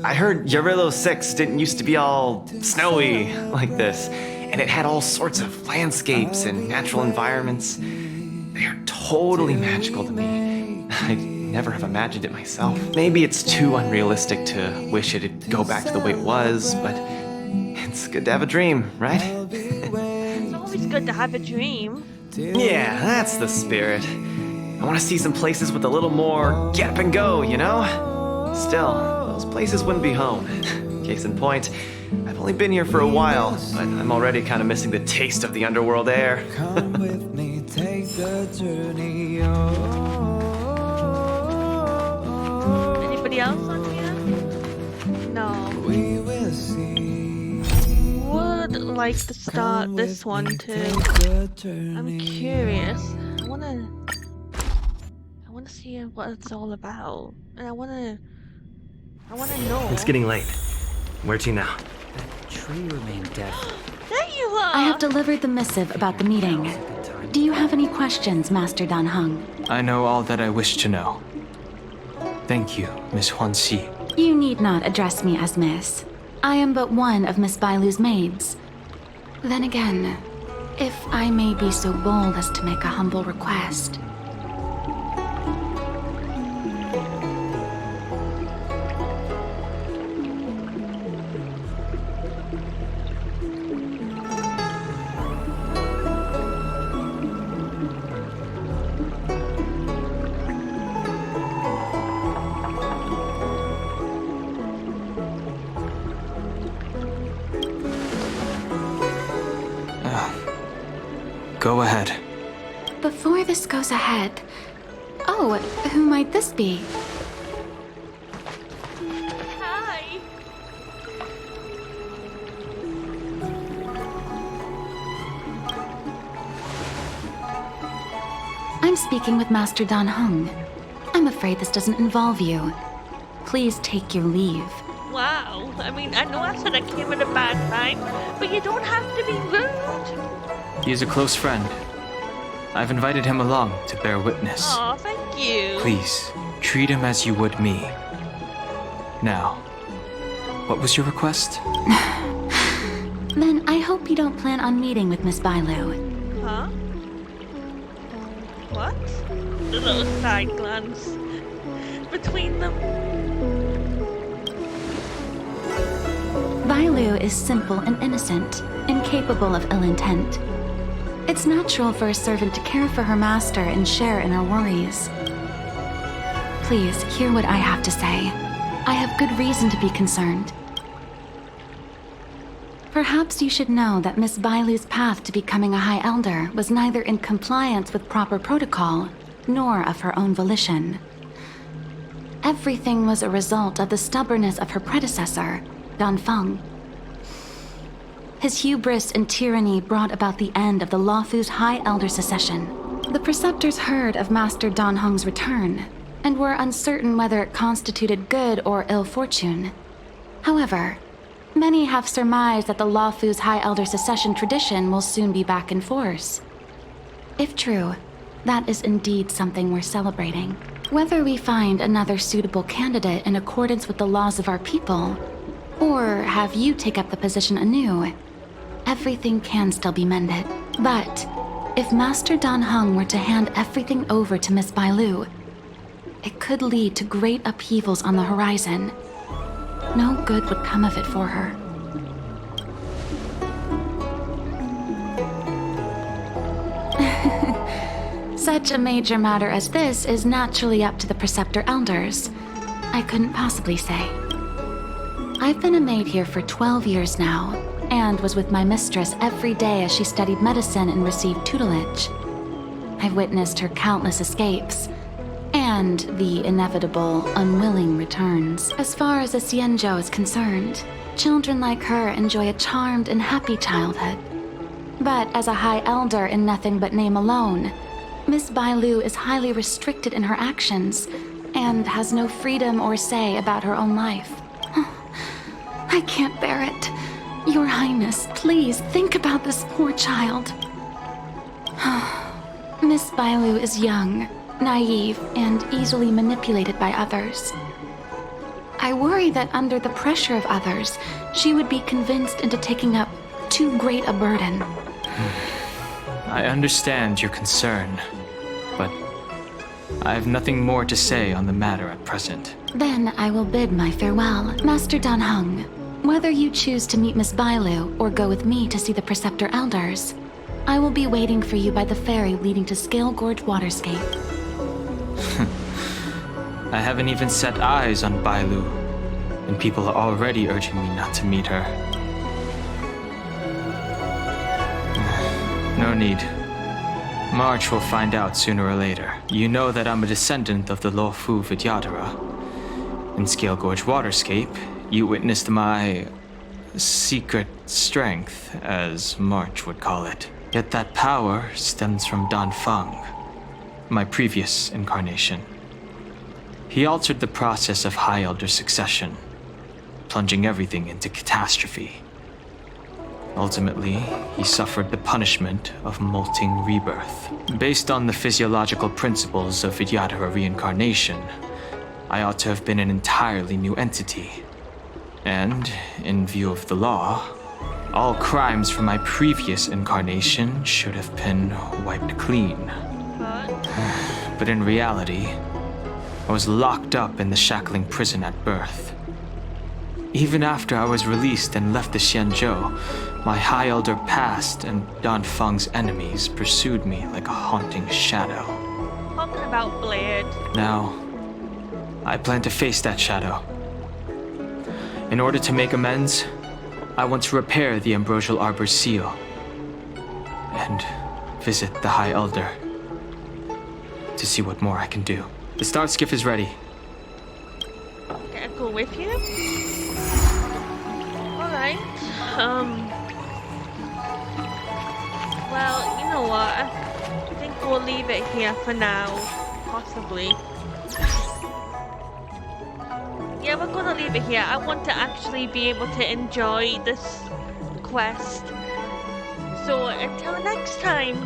I heard Yarillo 6 didn't used to be all snowy like this, and it had all sorts of landscapes and natural environments. They are totally magical to me. I'd never have imagined it myself. Maybe it's too unrealistic to wish it'd go back to the way it was, but it's good to have a dream, right? It's always good to have a dream. Yeah, that's the spirit. I want to see some places with a little more get up and go, you know? Still, those places wouldn't be home. Case in point, I've only been here for a while, but I'm already kind of missing the taste of the underworld air. Come with me, take the journey. Anybody else on here? No. We will see. Would like to start this one too. I'm curious. I wanna see what it's all about, and I wanna know. It's getting late. Where to now? That tree remained dead. There you are. I have delivered the missive about the meeting. Do you have any questions, Master Dan Heng? I know all that I wish to know. Thank you, Miss Huanxi. You need not address me as Miss. I am but one of Miss Bailu's maids. Then again, if I may be so bold as to make a humble request. Go ahead. Before this goes ahead... Oh, who might this be? Hi. I'm speaking with Master Dan Heng. I'm afraid this doesn't involve you. Please take your leave. Wow. I mean, I know I said I came at a bad time, but you don't have to be rude. He is a close friend. I've invited him along to bear witness. Aw, thank you. Please, treat him as you would me. Now, what was your request? Then I hope you don't plan on meeting with Miss Bailu. Huh? What? A little side glance between them. Bailu is simple and innocent, incapable of ill intent. It's natural for a servant to care for her master and share in her worries. Please, hear what I have to say. I have good reason to be concerned. Perhaps you should know that Miss Bailu's path to becoming a High Elder was neither in compliance with proper protocol, nor of her own volition. Everything was a result of the stubbornness of her predecessor, Dan Feng. His hubris and tyranny brought about the end of the Luofu's High Elder succession. The preceptors heard of Master Dan Heng's return, and were uncertain whether it constituted good or ill fortune. However, many have surmised that the Luofu's High Elder succession tradition will soon be back in force. If true, that is indeed something worth celebrating. Whether we find another suitable candidate in accordance with the laws of our people, or have you take up the position anew, everything can still be mended. But if Master Dan Heng were to hand everything over to Miss Bailu, it could lead to great upheavals on the horizon. No good would come of it for her. Such a major matter as this is naturally up to the Preceptor Elders. I couldn't possibly say. I've been a maid here for 12 years now, and was with my mistress every day as she studied medicine and received tutelage. I've witnessed her countless escapes, and the inevitable, unwilling returns. As far as a Xianzhou is concerned, children like her enjoy a charmed and happy childhood. But as a High Elder in nothing but name alone, Miss Bailu is highly restricted in her actions, and has no freedom or say about her own life. I can't bear it. Your Highness, please think about this poor child. Miss Bailu is young, naive, and easily manipulated by others. I worry that under the pressure of others, she would be convinced into taking up too great a burden. I understand your concern, but I have nothing more to say on the matter at present. Then I will bid my farewell. Master Dan Heng, whether you choose to meet Miss Bailu or go with me to see the Preceptor Elders, I will be waiting for you by the ferry leading to Scale Gorge Waterscape. I haven't even set eyes on Bailu, and people are already urging me not to meet her. No need. March will find out sooner or later. You know that I'm a descendant of the Luofu Vidyadhara. In Scale Gorge Waterscape, you witnessed my secret strength, as March would call it. Yet that power stems from Dan Feng, my previous incarnation. He altered the process of High Elder succession, plunging everything into catastrophe. Ultimately, he suffered the punishment of molting rebirth. Based on the physiological principles of Vidyadhara reincarnation, I ought to have been an entirely new entity. And, in view of the law, all crimes from my previous incarnation should have been wiped clean. But in reality, I was locked up in the shackling prison at birth. Even after I was released and left the Xianzhou, my High Elder past and Dan Feng's enemies pursued me like a haunting shadow. Talking about Blade. Now, I plan to face that shadow. In order to make amends, I want to repair the Ambrosial Arbor's seal and visit the High Elder to see what more I can do. The start skiff is ready. Can I go with you? Alright. Well, you know what? I think we'll leave it here for now. Possibly. Yeah, we're gonna leave it here. I want to actually be able to enjoy this quest. So until next time.